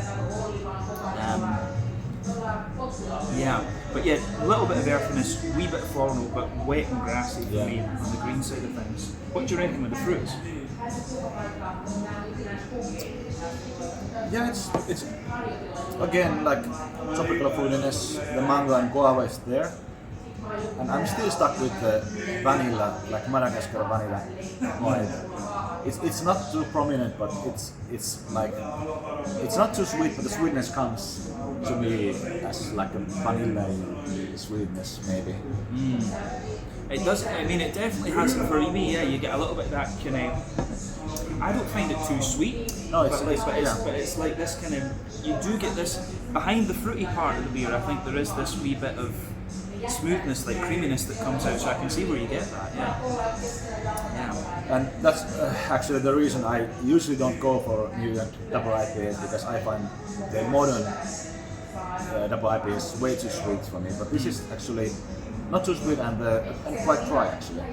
Yeah, but yeah, a little bit of earthiness, wee bit of floral note, but wet and grassy for me on the green side of things. What do you reckon with the fruits? Yeah, it's again like tropical fruitiness. The mango and guava is there, and I'm still stuck with the vanilla, like Madagascar vanilla vibe. It's not too prominent, but it's like it's not too sweet, but the sweetness comes to me as like a vanilla sweetness maybe. It does. I mean, it definitely has for me. Yeah, you get a little bit of that kind of. I don't find it too sweet. No, it's but it's like this kind of. You do get this behind the fruity part of the beer. I think there is this wee bit of smoothness, like creaminess that comes out. So I can see where you get that. Yeah. And that's actually the reason I usually don't go for New York double IPAs, because I find the modern double IPAs way too sweet for me. But this is actually not too sweet and quite dry actually.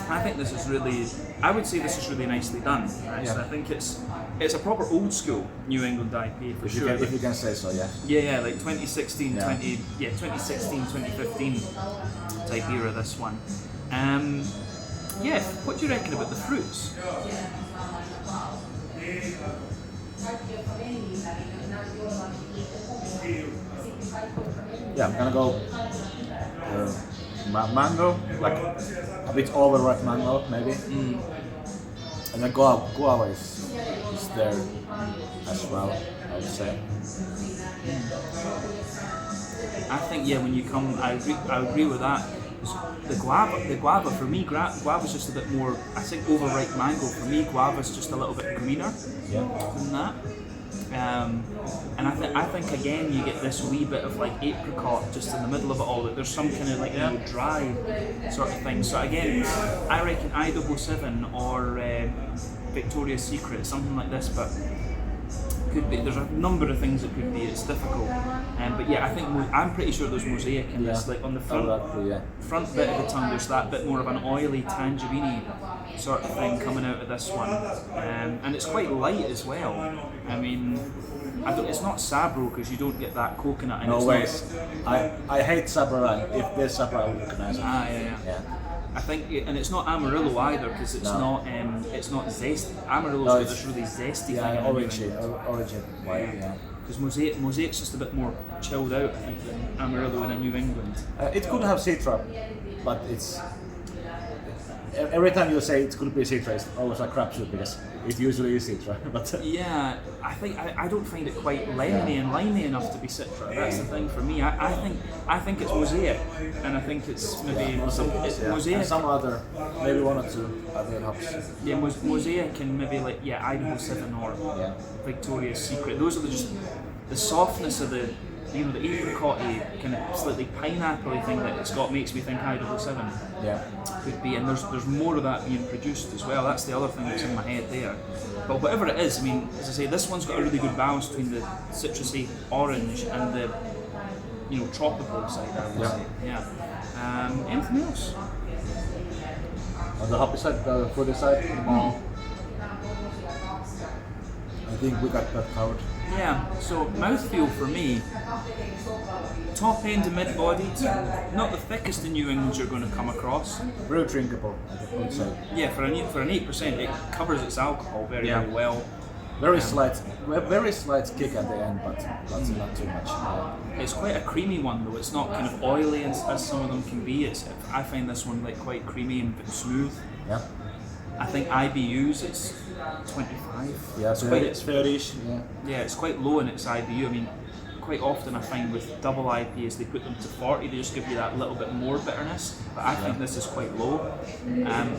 I think this is really. I would say this is really nicely done. Right? Yeah. So I think it's a proper old school New England IPA for sure. If you can say so, yeah. Yeah, like 2016, 2015 type era. This one. Yeah. What do you reckon about the fruits? Yeah, I'm gonna go mango, like a bit overripe mango maybe. And then guava is there as well, I would say. I think when you come, I agree with that. The guava for me, guava's just a bit more. I think overripe mango for me, guava's just a little bit greener than that. And I think again you get this wee bit of like apricot just in the middle of it all. That there's some kind of like dry sort of thing. So again, I reckon Idaho 7 or Victoria's Secret, something like this, but. Could be. There's a number of things it could be. It's difficult, but yeah, I think I'm pretty sure there's mosaic in this. Like on the front bit of the tongue, there's that bit more of an oily tangerine sort of thing coming out of this one, and it's quite light as well. I mean, it's not Sabro because you don't get that coconut. And no ways. I hate Sabro, and if there's Sabro, I would recognize it. Yeah. I think, and it's not Amarillo either because it's not zesty. Amarillo's got this really zesty thing. Origin, yeah. Because mosaic's just a bit more chilled out, I think, than Amarillo in a New England. It could have Citra, but it's every time you say it could be Citra, it's always a crapshoot because it usually is Citra. But yeah, I think I don't find it quite lemony and limey enough to be Citra. That's the thing for me. I think it's mosaic, and I think it's maybe mosaic. And some other, maybe one or two other hops. Yeah, mosaic and maybe like Idaho 7 or Victoria's Secret. Those are just the softness of the apricot-y, kind of slightly pineapple-y thing that it's got makes me think Idaho 7 could be, and there's more of that being produced as well. That's the other thing that's in my head there. But whatever it is, I mean, as I say, this one's got a really good balance between the citrusy orange and the tropical side, I would say. Yeah. Anything else? On the hoppy side, the fruity side? I think we got that covered. Yeah, so mouthfeel for me, top end to mid bodied, not the thickest in New England you're going to come across. Very drinkable, I would say. Yeah, for an 8%, it covers its alcohol very well. Very slight kick at the end, but that's not too much. It's quite a creamy one though. It's not kind of oily as some of them can be. I find this one like quite creamy and smooth. Yeah. I think IBUs it's 25. Yeah, so it's 30ish. Yeah, it's quite low in its IBU. I mean, quite often I find with double IPAs they put them to 40, they just give you that little bit more bitterness, but I think this is quite low.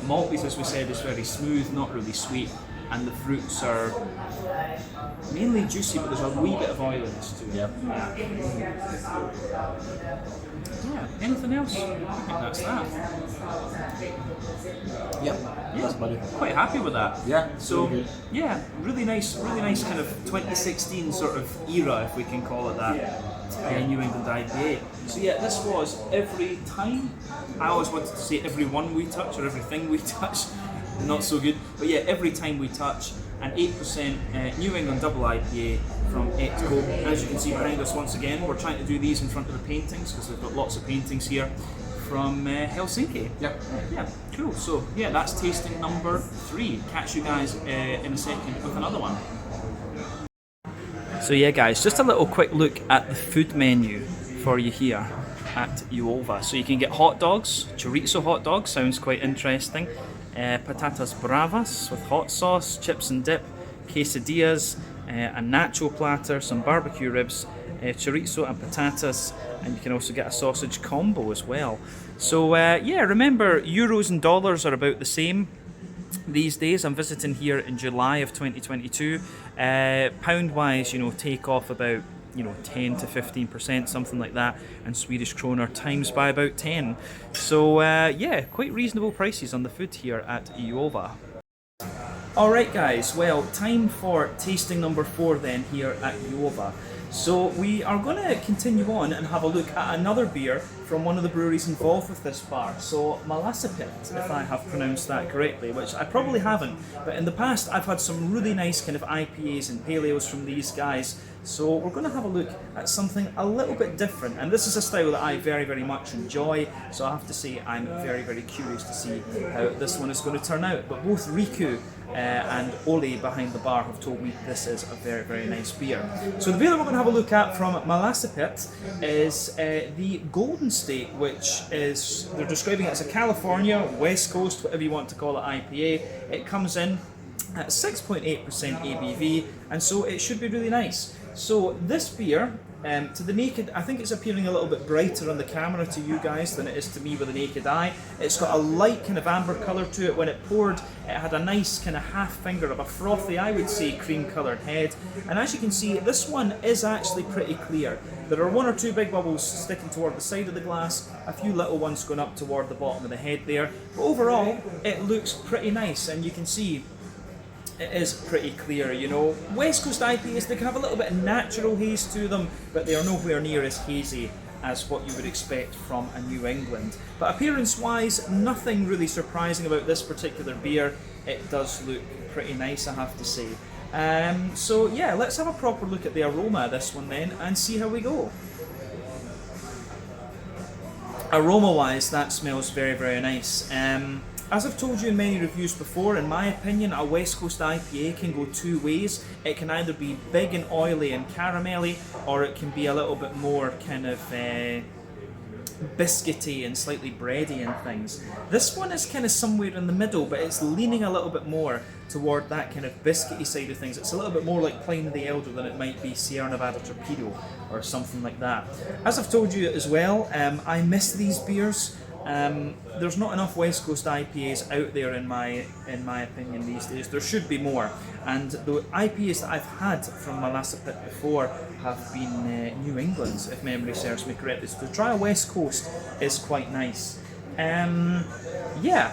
Malty's, as we said, is very smooth, not really sweet, and the fruits are mainly juicy, but there's a wee bit of oiliness to it. Yep. Yeah, anything else? I think that's that. Yep. Yeah, That's about it. quite happy with that. Yeah. So Really good. yeah, really nice kind of 2016 sort of era, if we can call it that. New England IPA. So yeah, this was every time. I always wanted to say every one we touch or everything we touch. Not so good, but yeah, every time we touch an 8% New England double IPA from Etco. As you can see behind us once again, we're trying to do these in front of the paintings because we've got lots of paintings here from Helsinki. Yep. Yeah, cool. So yeah, that's tasting number 3. Catch you guys in a second with another one. So yeah guys, just a little quick look at the food menu for you here at Juova. So you can get hot dogs, chorizo hot dogs, sounds quite interesting. Patatas bravas with hot sauce, chips and dip, quesadillas, a nacho platter, some barbecue ribs, chorizo and patatas, and you can also get a sausage combo as well. So yeah, remember euros and dollars are about the same these days. I'm visiting here in July of 2022. Pound wise, you know, take off about 10 to 15%, something like that, and Swedish kroner times by about 10. So yeah, quite reasonable prices on the food here at Juova. Alright guys, well, time for tasting number 4 then here at Juova. So we are going to continue on and have a look at another beer from one of the breweries involved with this bar. So Malásipit, if I have pronounced that correctly, which I probably haven't, but in the past I've had some really nice kind of IPAs and pale ales from these guys. So we're going to have a look at something a little bit different, and this is a style that I very, very much enjoy, so I have to say I'm very, very curious to see how this one is going to turn out. But both Riku and Oli behind the bar have told me this is a very, very nice beer. So the beer that we're going to have a look at from Malásipit is the Golden State, which is, they're describing it as a California, West Coast, whatever you want to call it, IPA. It comes in at 6.8% ABV, and so it should be really nice. So this beer, to the naked, I think it's appearing a little bit brighter on the camera to you guys than it is to me with the naked eye. It's got a light kind of amber colour to it. When it poured, it had a nice kind of half finger of a frothy, I would say, cream coloured head. And as you can see, this one is actually pretty clear. There are 1 or 2 big bubbles sticking toward the side of the glass, a few little ones going up toward the bottom of the head there. But overall, it looks pretty nice, and you can see it is pretty clear, you know. West Coast IPAs, they can have a little bit of natural haze to them, but they are nowhere near as hazy as what you would expect from a New England. But appearance-wise, nothing really surprising about this particular beer. It does look pretty nice, I have to say. So yeah, let's have a proper look at the aroma of this one then and see how we go. Aroma-wise, that smells very, very nice. As I've told you in many reviews before, in my opinion, a West Coast IPA can go 2 ways. It can either be big and oily and caramelly, or it can be a little bit more kind of biscuity and slightly bready and things. This one is kind of somewhere in the middle, but it's leaning a little bit more toward that kind of biscuity side of things. It's a little bit more like Pliny the Elder than it might be Sierra Nevada Torpedo or something like that. As I've told you as well, I miss these beers. There's not enough West Coast IPAs out there in my opinion these days. There should be more, and the IPAs that I've had from Malásipit before have been New England's, if memory serves me correctly. So to try a West Coast is quite nice. Yeah,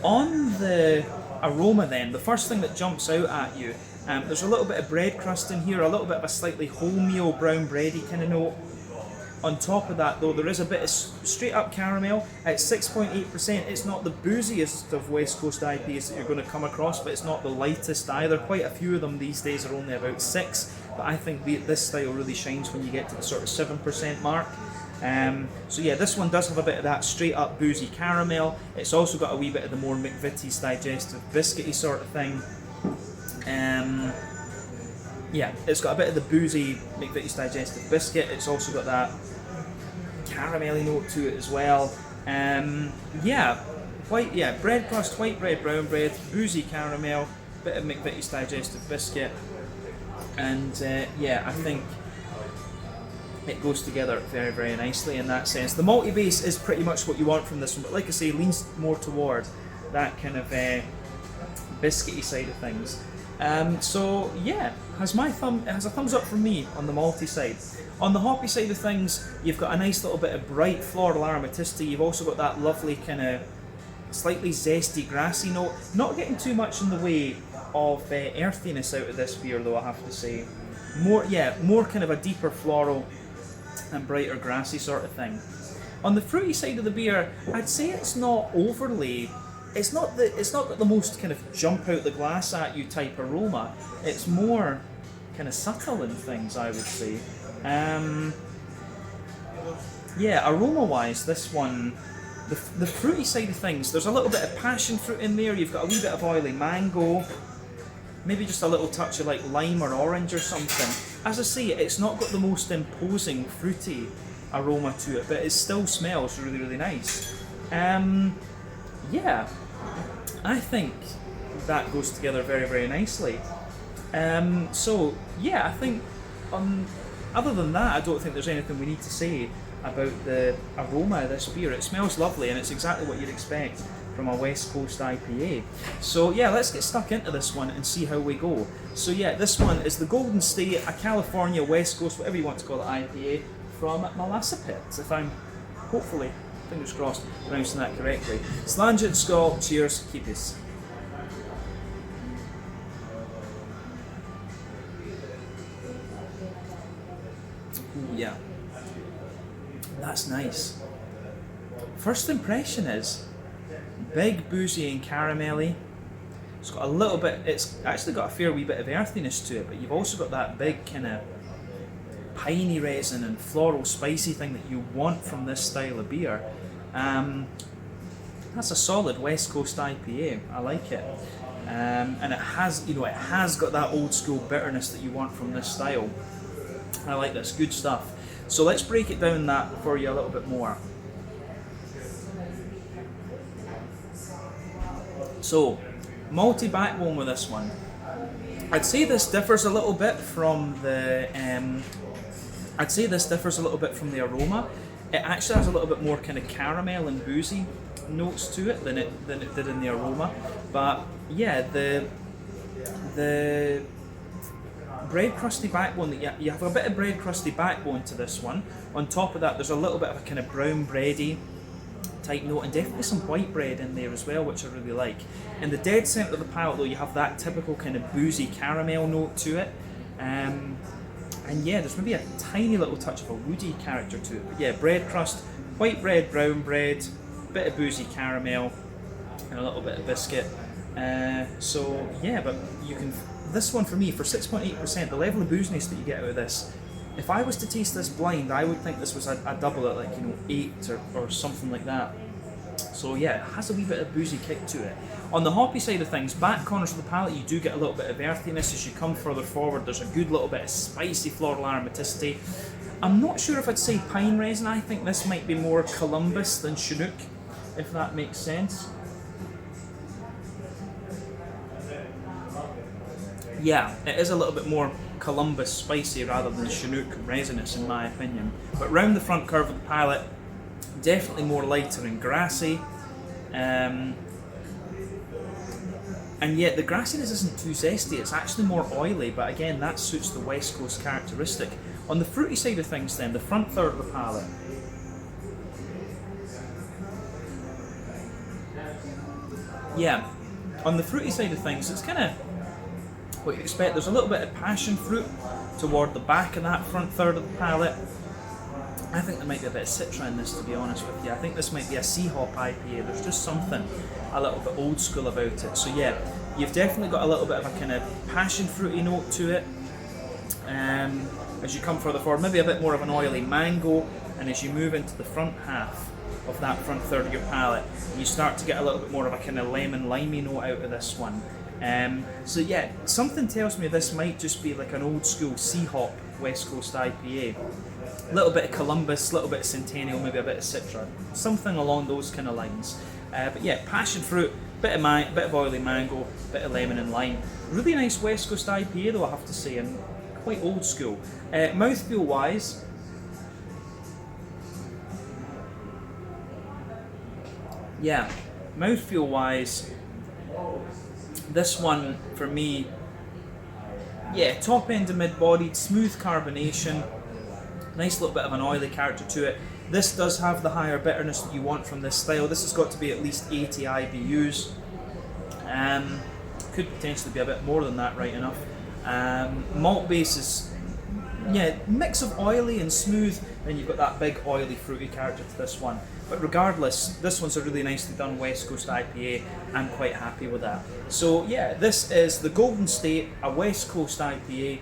on the aroma then, the first thing that jumps out at you, there's a little bit of bread crust in here, a little bit of a slightly wholemeal brown bready kind of note. On top of that though, there is a bit of straight up caramel at 6.8%. It's not the booziest of West Coast IPAs that you're going to come across, but it's not the lightest either. Quite a few of them these days are only about 6, but I think this style really shines when you get to the sort of 7% mark. So yeah, this one does have a bit of that straight up boozy caramel. It's also got a wee bit of the more McVitie's digestive biscuity sort of thing. Yeah, it's got a bit of the boozy McVitie's digestive biscuit. It's also got that caramelly note to it as well. Yeah, bread crust, white bread, brown bread, boozy caramel, bit of McVitie's digestive biscuit, and yeah, I think it goes together very, very nicely in that sense. The malty base is pretty much what you want from this one, but like I say, leans more toward that kind of biscuity side of things. So yeah, it has a thumbs up from me on the malty side. On the hoppy side of things, you've got a nice little bit of bright floral aromaticity. You've also got that lovely kind of slightly zesty grassy note. Not getting too much in the way of earthiness out of this beer though, I have to say. More kind of a deeper floral and brighter grassy sort of thing. On the fruity side of the beer, I'd say it's not overly. It's not got the most kind of jump out the glass at you type aroma. It's more kind of subtle in things, I would say. Aroma wise, this one, the fruity side of things, there's a little bit of passion fruit in there. You've got a wee bit of oily mango. Maybe just a little touch of like lime or orange or something. As I say, it's not got the most imposing fruity aroma to it, but it still smells really, really nice. I think that goes together very, very nicely. I think other than that, I don't think there's anything we need to say about the aroma of this beer. It smells lovely and it's exactly what you'd expect from a West Coast IPA. So yeah, let's get stuck into this one and see how we go. So yeah, this one is the Golden State, a California West Coast, whatever you want to call it, IPA from Malassapet, if I'm hopefully, fingers crossed, pronouncing that correctly. Slanget Skål, cheers, keepies. Ooh, yeah. That's nice. First impression is big, boozy and caramelly. It's got a little bit, it's actually got a fair wee bit of earthiness to it, but you've also got that big kind of piney resin and floral spicy thing that you want from this style of beer. That's a solid West Coast IPA. I like it. And it has got that old school bitterness that you want from this style. I like this, good stuff. So let's break it down that for you a little bit more. So, malty backbone with this one. I'd say this differs a little bit from the aroma. It actually has a little bit more kind of caramel and boozy notes to it than it did in the aroma. But yeah, the bread crusty backbone, you have a bit of bread crusty backbone to this one. On top of that, there's a little bit of a kind of brown bready type note, and definitely some white bread in there as well, which I really like. In the dead centre of the palate though, you have that typical kind of boozy caramel note to it. And yeah, there's maybe a tiny little touch of a woody character to it. But yeah, bread crust, white bread, brown bread, bit of boozy caramel, and a little bit of biscuit. So yeah, but you can. This one for me, for 6.8%, the level of booziness that you get out of this, if I was to taste this blind, I would think this was a double at 8 or something like that. So yeah, it has a wee bit of boozy kick to it. On the hoppy side of things, back corners of the palate, you do get a little bit of earthiness. As you come further forward, there's a good little bit of spicy floral aromaticity. I'm not sure if I'd say pine resin. I think this might be more Columbus than Chinook, if that makes sense. Yeah, it is a little bit more Columbus spicy rather than Chinook resinous in my opinion. But round the front curve of the palate, definitely more lighter and grassy. And yet the grassiness isn't too zesty, it's actually more oily, but again that suits the West Coast characteristic. On the fruity side of things then, the front third of the palate, yeah, on the fruity side of things, it's kind of what you'd expect. There's a little bit of passion fruit toward the back of that front third of the palate. I think there might be a bit of Citra in this, to be honest with you. I think this might be a sea hop IPA. There's just something a little bit old school about it. So yeah, you've definitely got a little bit of a kind of passion fruity note to it. As you come further forward, maybe a bit more of an oily mango, and as you move into the front half of that front third of your palate, you start to get a little bit more of a kind of lemon limey note out of this one. So yeah, something tells me this might just be like an old school sea hop West Coast IPA. A little bit of Columbus, a little bit of Centennial, maybe a bit of Citra, something along those kind of lines. But yeah, passion fruit, bit of oily mango, bit of lemon and lime. Really nice West Coast IPA though, I have to say, and quite old school. Mouthfeel wise, yeah, mouthfeel wise, this one for me, yeah, top end to mid-bodied, smooth carbonation, nice little bit of an oily character to it. This does have the higher bitterness that you want from this style. This has got to be at least 80 IBUs. Could potentially be a bit more than that, right enough. Malt base is, yeah, mix of oily and smooth, then you've got that big oily fruity character to this one. But regardless, this one's a really nicely done West Coast IPA. I'm quite happy with that. So yeah, this is the Golden State, a West Coast IPA,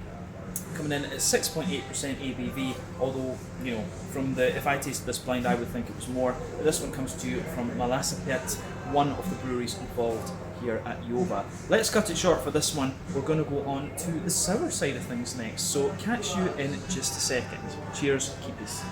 coming in at 6.8% ABV, although, you know, from the, if I tasted this blind, I would think it was more. But this one comes to you from Untappd, one of the breweries involved here at Juova. Let's cut it short for this one. We're going to go on to the sour side of things next, so catch you in just a second. Cheers, keepies.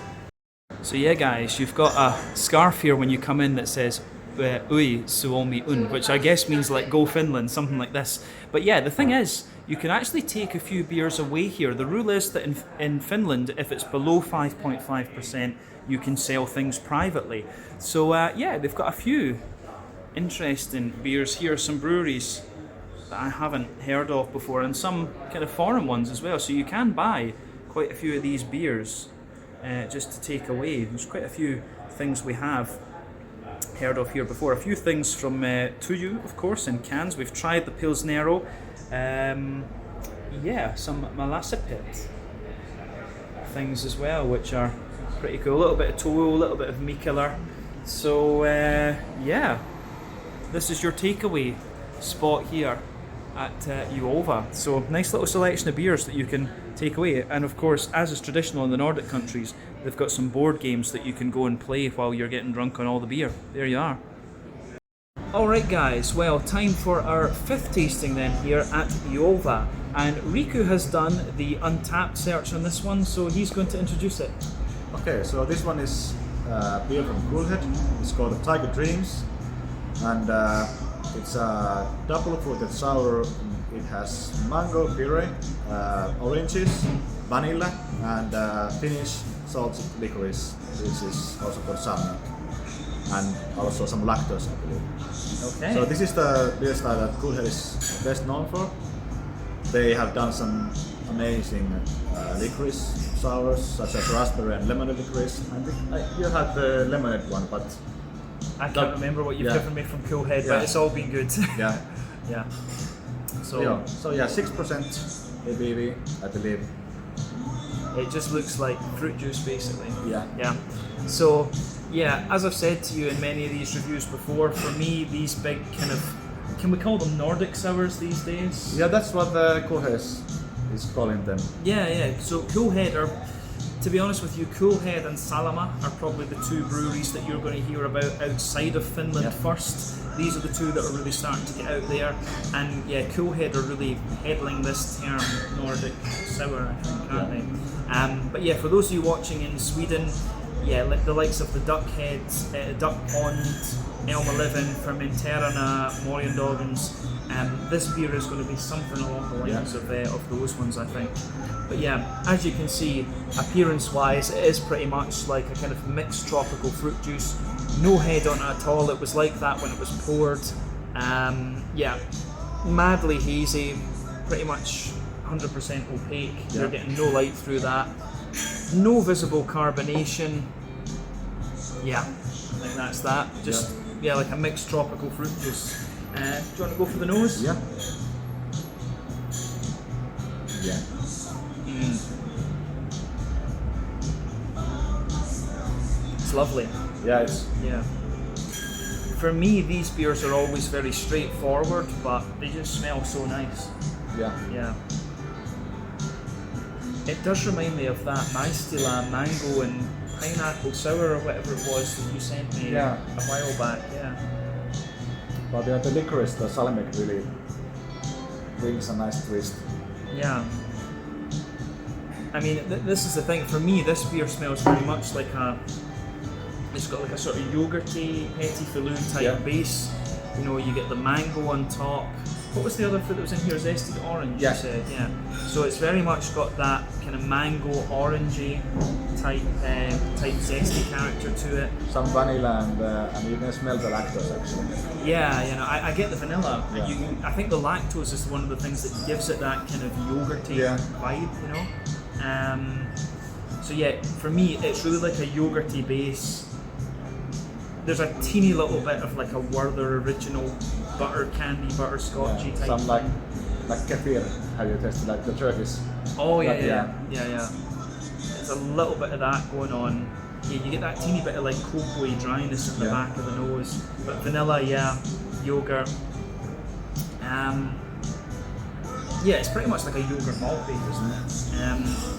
So yeah guys, you've got a scarf here when you come in that says Ui Suomi Un, which I guess means like go Finland, something like this. But yeah, the thing is, you can actually take a few beers away here. The rule is that in Finland, if it's below 5.5%, you can sell things privately. So yeah, they've got a few interesting beers here, some breweries that I haven't heard of before, and some kind of foreign ones as well. So you can buy quite a few of these beers just to take away. There's quite a few things we have heard of here before. A few things from Tuju, of course, in cans. We've tried the Pilsnero. Yeah, some Malasapit things as well, which are pretty cool. A little bit of Towo, a little bit of Mikkeller. So yeah, this is your takeaway spot here at Juova. So nice little selection of beers that you can take away. And of course, as is traditional in the Nordic countries, they've got some board games that you can go and play while you're getting drunk on all the beer. There you are. Alright guys, well, time for our fifth tasting then here at Juova. And Riku has done the Untappd search on this one, so he's going to introduce it. Okay, so this one is beer from Coolhead. It's called Tiger Dreams, and it's a double fruited sour. It has mango puree, oranges, vanilla, and Finnish salted licorice, which is also called salmiak, and also some lactose, I believe. Okay. So this is the beer style that Coolhead is best known for. They have done some amazing licorice sours, such as raspberry and lemonade licorice. I think you had the lemonade one, but I can't remember what you've given me from Coolhead, but it's all been good. Yeah. Yeah. So yeah, 6% ABV, I believe. It just looks like fruit juice, basically. Yeah. Yeah. So, yeah, as I've said to you in many of these reviews before, for me, these big kind of, can we call them Nordic sours these days? Yeah, that's what the Coolhead is calling them. Yeah, yeah. So Coolhead are, to be honest with you, Coolhead and Salama are probably the two breweries that you're going to hear about outside of Finland first. These are the two that are really starting to get out there, and yeah, Coolhead are really peddling this term Nordic sour, I think, aren't they? But yeah, for those of you watching in Sweden, yeah, like the likes of the Duckhead, Duck Pond, Elm 11, Fermenterarna, Morgendagens, this beer is going to be something along the lines of those ones, I think. But yeah, as you can see, appearance-wise, it is pretty much like a kind of mixed tropical fruit juice. No head on it at all. It was like that when it was poured. Yeah, madly hazy, pretty much 100% opaque. You're getting no light through that. No visible carbonation. Yeah, I think that's that. Just like a mixed tropical fruit juice. Do you want to go for the nose? Yeah. Yeah. It's lovely. Yeah, Yeah. For me, these beers are always very straightforward, but they just smell so nice. Yeah. Yeah. It does remind me of that Maistila mango and pineapple sour or whatever it was that you sent me a while back. Yeah. But the licorice, the salmiak, really brings a nice twist. Yeah. I mean, this is the thing. For me, this beer smells very much like it's got like a sort of yogurty, petit filou type base. You know, you get the mango on top. what was the other fruit that was in here? Zested orange, Yeah. you said, yeah. So it's very much got that kind of mango, orangey type zesty character to it. Some vanilla and you can smell the lactose actually. Yeah, you know, I get the vanilla. Yeah. And I think the lactose is one of the things that gives it that kind of yogurty vibe, you know. So yeah, for me, it's really like a yogurty base. There's a teeny little bit of like a Werther original butter candy, butterscotchy type. Some like kefir. Have you tasted like the Turkish? Oh yeah, But, yeah. There's a little bit of that going on. Yeah, you get that teeny bit of like cocoa-y dryness in the back of the nose. But vanilla, yogurt. Yeah, it's pretty much like a yogurt malt base, isn't it?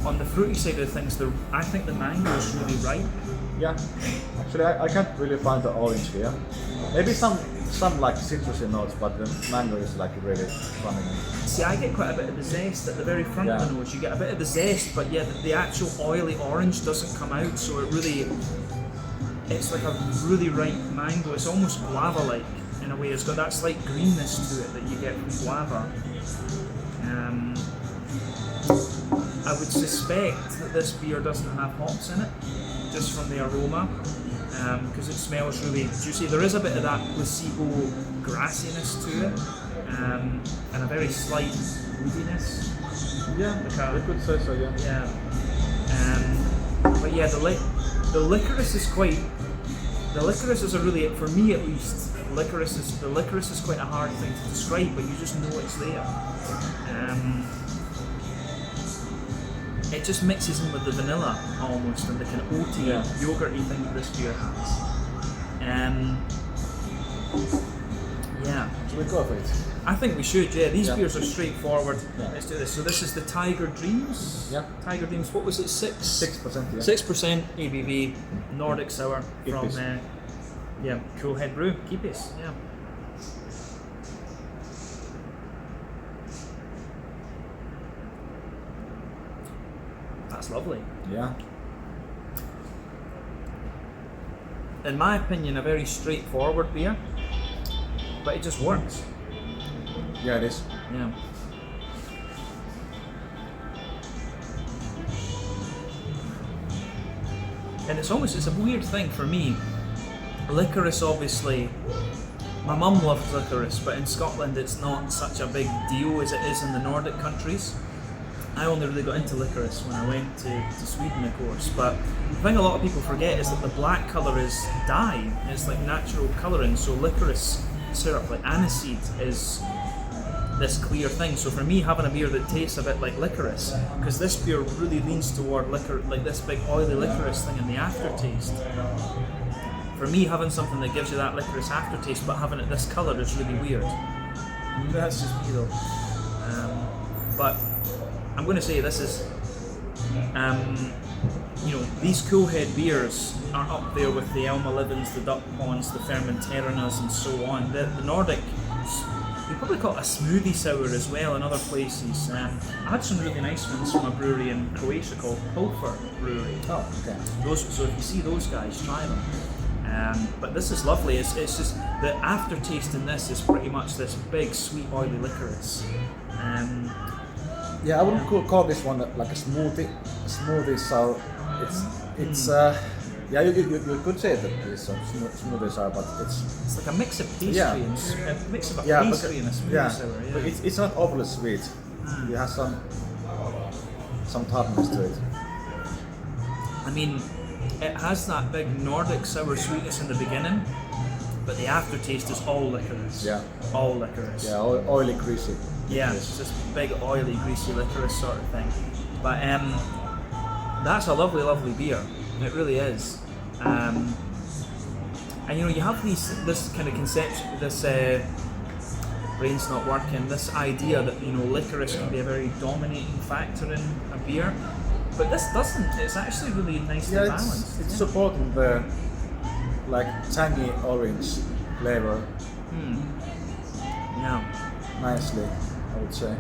On the fruity side of things, I think the mango is really ripe. Yeah. Actually, I can't really find the orange here. Maybe some like citrusy notes, but the mango is like really prominent. See, I get quite a bit of the zest at the very front of the nose. You get a bit of the zest, but yeah, the actual oily orange doesn't come out, so it's like a really ripe mango. It's almost guava-like in a way. It's got that slight greenness to it that you get from guava. I would suspect that this beer doesn't have hops in it, just from the aroma, because it smells really juicy. There is a bit of that placebo grassiness to it, and a very slight woodiness. Yeah, I could say so. Yeah. But yeah, the licorice is quite. The licorice is a really, for me at least, the licorice is quite a hard thing to describe, but you just know it's there. It just mixes in with the vanilla almost, and the kind of oaty, yogurty thing that this beer has. Yeah. Should we go for it? I think we should, yeah. These beers are straightforward. Yeah. Let's do this. So this is the Tiger Dreams. Yeah. Tiger Dreams, what was it, 6%? 6%, 6% ABV, Nordic Sour from, Cool Head Brew, Keepis, yeah. That's lovely. Yeah. In my opinion, a very straightforward beer, but it just works. Yeah, it is. Yeah. And it's a weird thing for me. Licorice, obviously, my mum loves licorice, but in Scotland it's not such a big deal as it is in the Nordic countries. I only really got into licorice when I went to Sweden, of course, but the thing a lot of people forget is that the black colour is dye, it's like natural colouring, so licorice syrup, like aniseed, is this clear thing. So for me, having a beer that tastes a bit like licorice, because this beer really leans toward like this big oily licorice thing in the aftertaste. For me, having something that gives you that licorice aftertaste, but having it this colour is really weird. That's just me though. But I'm going to say this is, these Cool Head beers are up there with the Elma Livens, the Duck Ponds, the Fermentarinas, and so on. The Nordic, we probably call it a smoothie sour as well in other places. I had some really nice ones from a brewery in Croatia called Pulfer Brewery. Oh, okay. So if you see those guys, try them. But this is lovely. It's just the aftertaste in this is pretty much this big sweet oily licorice. Yeah, I wouldn't call this one like a smoothie sour. It's you could say that it's a smoothie sour, but it's like a mix of pastry and a mix of pastry and a smoothie sour. Yeah, but it's not overly sweet. It has some tartness to it. I mean, it has that big Nordic sour sweetness in the beginning, but the aftertaste is all licorice. Yeah. All licorice. Yeah, oily, greasy. Yeah, it's this big oily, greasy licorice sort of thing. But that's a lovely, lovely beer. It really is. And you have this kind of conception, this brain's not working, this idea that licorice can be a very dominating factor in a beer. But this doesn't. It's actually really nicely balanced. It's supporting the tangy orange flavor. Yeah. Nicely, I would say.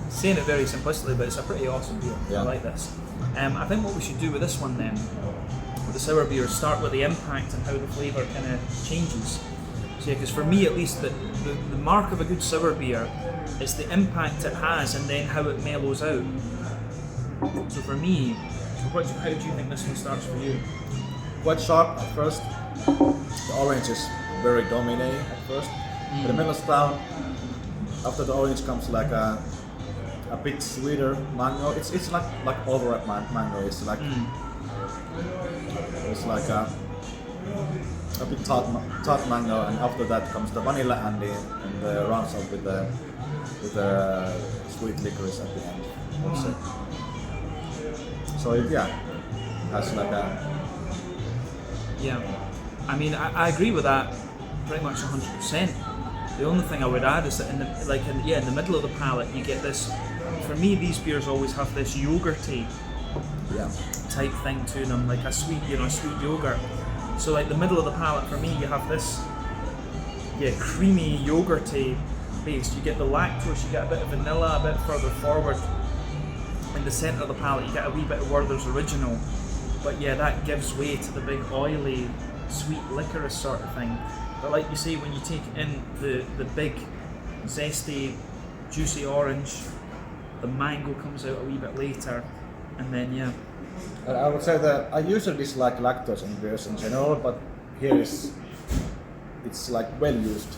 Saying it very simplistically, but it's a pretty awesome beer. Yeah. I like this. I think what we should do with this one then the sour beers start with the impact and how the flavour kind of changes. So yeah, because for me at least, the mark of a good sour beer is the impact it has and then how it mellows out. So for me, how do you think this one starts for you? Quite sharp at first. The orange is very dominating at first. But the mellows down. After the orange comes like a bit sweeter mango. It's like overripe mango. It's like it's like a bit tart mango, and after that comes the vanilla and rounds up with the sweet licorice at the end. Also. So yeah, has like a I mean, I agree with that pretty much 100%. The only thing I would add is that in the middle of the palate you get this. For me, these beers always have this yogurty type thing to them, like a sweet yogurt. So like the middle of the palate for me, you have this creamy yogurty base. You get the lactose, you get a bit of vanilla a bit further forward. In the centre of the palate, you get a wee bit of Werther's Original, but yeah, that gives way to the big oily, sweet licorice sort of thing. But like you say, when you take in the big, zesty, juicy orange, the mango comes out a wee bit later, and then I would say that I usually dislike lactose in beers in general, but here it's like well used.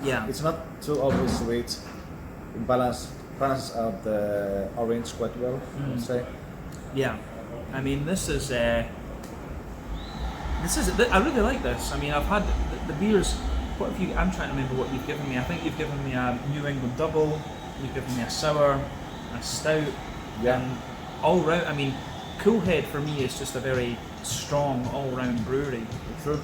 Yeah. It's not too overly sweet. It balances out the orange quite well, I would say. Yeah. I mean, this is I really like this. I mean, I've had the beers. I'm trying to remember what you've given me. I think you've given me a New England Double. You've given me a sour, a stout. Yeah. And all round. I mean, Coolhead for me is just a very strong all-round brewery. True.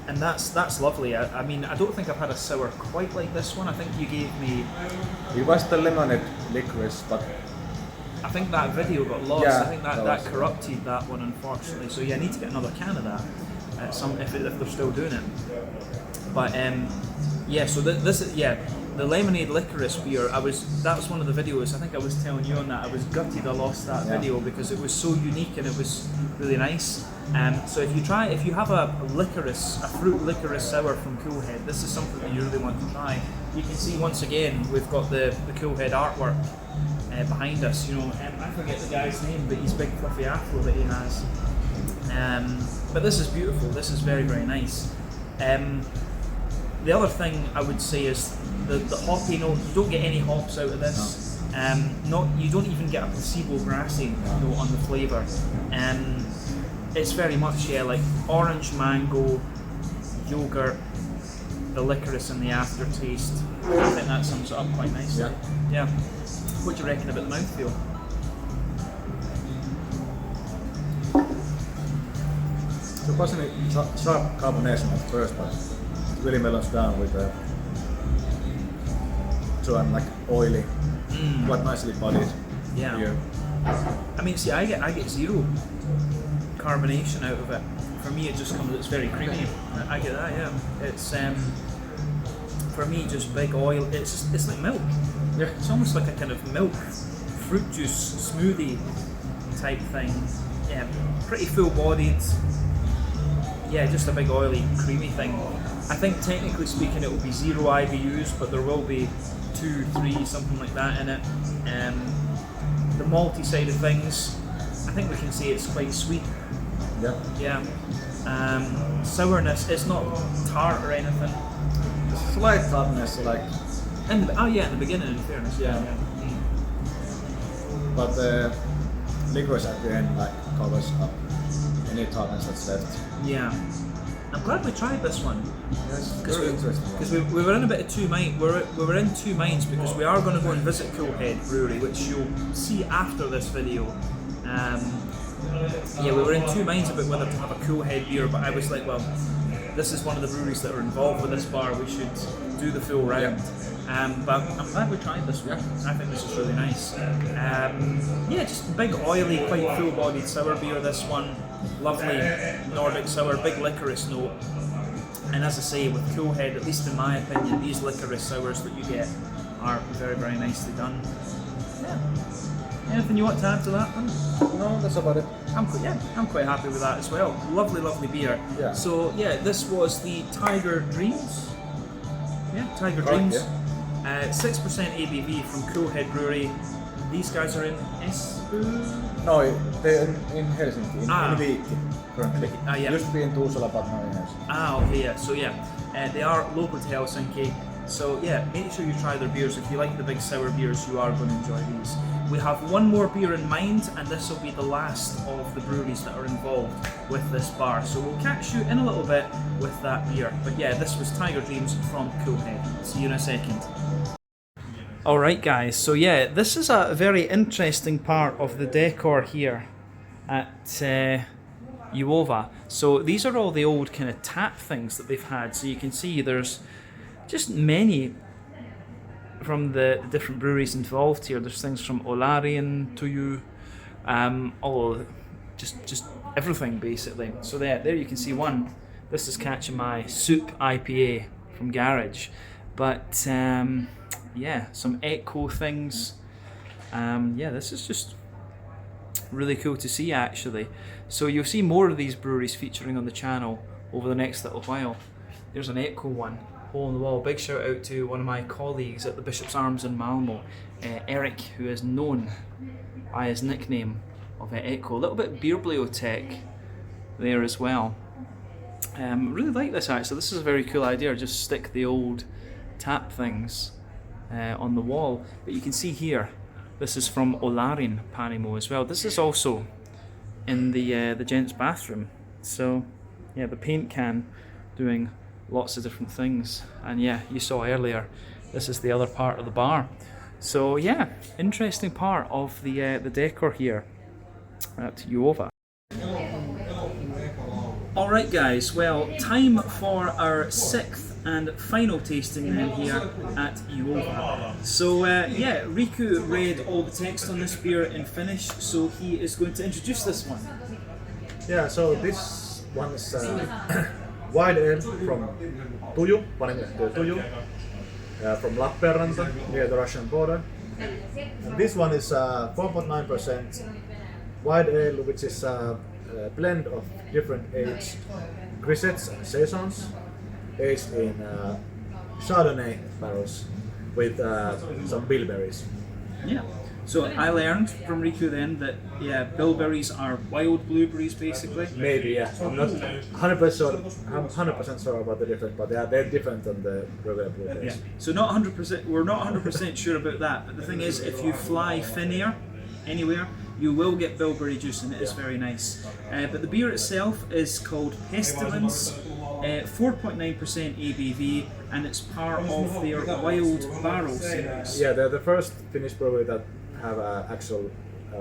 And that's lovely. I mean, I don't think I've had a sour quite like this one. I think you gave me. It was the lemonade licorice, but I think that video got lost. Yeah, I think that corrupted that one, unfortunately. So yeah, I need to get another can of that. If they're still doing it. But so the lemonade licorice beer. That was one of the videos. I think I was telling you on that. I was gutted I lost that video because it was so unique and it was really nice. So if you have a fruit licorice sour from Coolhead, this is something that you really want to try. You can see once again we've got the Coolhead artwork behind us. I forget the guy's name, but he's big fluffy afro that he has. But this is beautiful. This is very, very nice. The other thing I would say is the hoppy note. You don't get any hops out of this. You don't even get a placebo grassy note on the flavour. It's very much like orange, mango, yogurt, the licorice and the aftertaste. I think that sums it up quite nicely. Yeah. What do you reckon about the mouthfeel? surprisingly sharp carbonation at first, but it really mellows down with to like oily, quite nicely bodied beer. I mean, see, I get zero carbonation out of it. For me, it just comes. It's very creamy. I get that. Yeah, it's for me just big oil. It's like milk. Yeah, it's almost like a kind of milk fruit juice smoothie type thing. Yeah, pretty full bodied. Yeah, just a big oily, creamy thing. I think technically speaking, it will be 0 IBUs, but there will be 2, 3, something like that in it. The malty side of things, I think we can say it's quite sweet. Yeah. Yeah. Sourness, it's not tart or anything. Slight tartness, like. In the beginning, in fairness. Yeah. But the licorice at the end like covers up any tartness that's left. Yeah. I'm glad we tried this one. Yes, very interesting. Because we were in a bit of two minds. We were in two minds because we are going to go and visit Coolhead Brewery, which you'll see after this video. We were in two minds about whether to have a Coolhead beer, but I was like, well, this is one of the breweries that are involved with this bar. We should do the full round. But I'm glad we tried this one. I think this is really nice. Just big, oily, quite full-bodied sour beer. This one, lovely Nordic sour, big licorice note. And as I say, with Coolhead, at least in my opinion, these licorice sours that you get are very, very nicely done. Yeah. Anything you want to add to that one? No, that's about it. I'm quite happy with that as well. Lovely beer. Yeah. So yeah, this was the Tiger Dreams. Yeah, Tiger Dreams. 6% ABV from Coolhead Brewery. These guys are in Espoo? No, they're in Helsinki, in Viikki currently. Yeah. Used to be in Tuusula, but now in Helsinki. Okay, yeah. So yeah, they are local to Helsinki. So yeah, make sure you try their beers. If you like the big sour beers, you are going to enjoy these. We have one more beer in mind, and this will be the last of the breweries that are involved with this bar. So we'll catch you in a little bit with that beer. But yeah, this was Tiger Dreams from Coolhead. See you in a second. Alright guys, so yeah, this is a very interesting part of the decor here at Juova. So these are all the old kind of tap things that they've had. So you can see there's just many from the different breweries involved here. There's things from Olarian to you, just everything basically. So there you can see one. This is catching my soup IPA from Garage, but yeah, some echo things. Yeah, this is just really cool to see actually. So you'll see more of these breweries featuring on the channel over the next little while. There's an echo one. Hole in the wall. Big shout out to one of my colleagues at the Bishop's Arms in Malmo, Eric, who is known by his nickname of Echo. A little bit beer bibliotech there as well. Really like this actually. This is a very cool idea. Just stick the old tap things on the wall. But you can see here, this is from Pienpanimo as well. This is also in the gents' bathroom. So yeah, the paint can doing lots of different things, and yeah, you saw earlier, this is the other part of the bar. So yeah, interesting part of the decor here at Juova. Alright guys, well, time for our 6th and final tasting then here at Juova. So yeah, Riku read all the text on this beer in Finnish, so he is going to introduce this one. Yeah, so this one is Wide ale from Tuju, from Lappeenranta, near the Russian border. And this one is 4.9% wide ale, which is a blend of different aged grisettes and saisons, aged in Chardonnay barrels with some bilberries. Yeah. So I learned from Riku then that yeah, bilberries are wild blueberries basically. Maybe, yeah. I'm not 100% sure about the difference, but yeah, they're different than the regular blueberries. Yeah. So not 100%. We're not 100% sure about that. But the thing is, if you fly Finnair anywhere, you will get bilberry juice, and it is very nice. But the beer itself is called Pestilence, 4.9% ABV, and it's part of their Wild Barrel series. Yeah, they're the first Finnish brewery that have an actual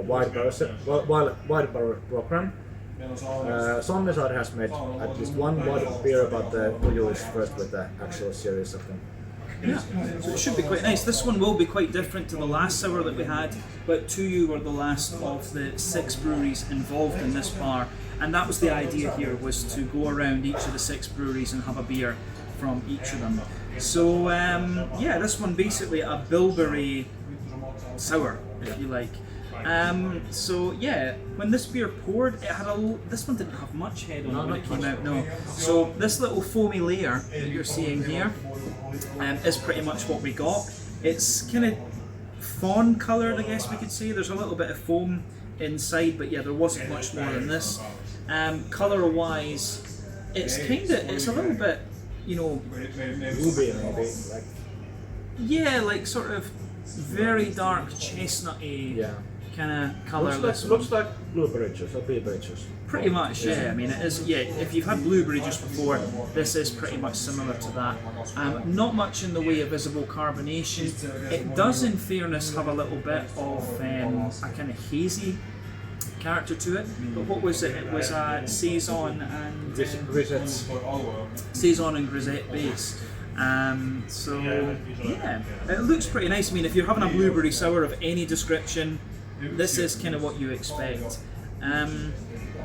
wide barrel program. Sonnezar has made at least one wide beer, but Tuju is first with the actual series of them. Yeah, so it should be quite nice. This one will be quite different to the last sour that we had, but Tuju were the last of the 6 breweries involved in this bar, and that was the idea here, was to go around each of the 6 breweries and have a beer from each of them. So yeah, this one basically a bilberry sour, if you like. So yeah, when this beer poured, it had this one didn't have much head on it when it came out, no. So this little foamy layer that you're seeing here is pretty much what we got. It's kind of fawn coloured, I guess we could say. There's a little bit of foam inside, but yeah, there wasn't much more than this. Colour wise, it's a little bit, you know, Ruby maybe, like. Yeah, like sort of very dark chestnutty kind of colour. Looks like blueberry juice or blueberry juice. Pretty much, yeah. I mean, it is. Yeah, if you've had blueberry juice before, this is pretty much similar to that. Not much in the way of visible carbonation. It does, in fairness, have a little bit of a kind of hazy character to it. But what was it? It was a saison and saison and grisette base. So yeah, it looks pretty nice. I mean, if you're having a blueberry sour of any description, this is kind of what you expect.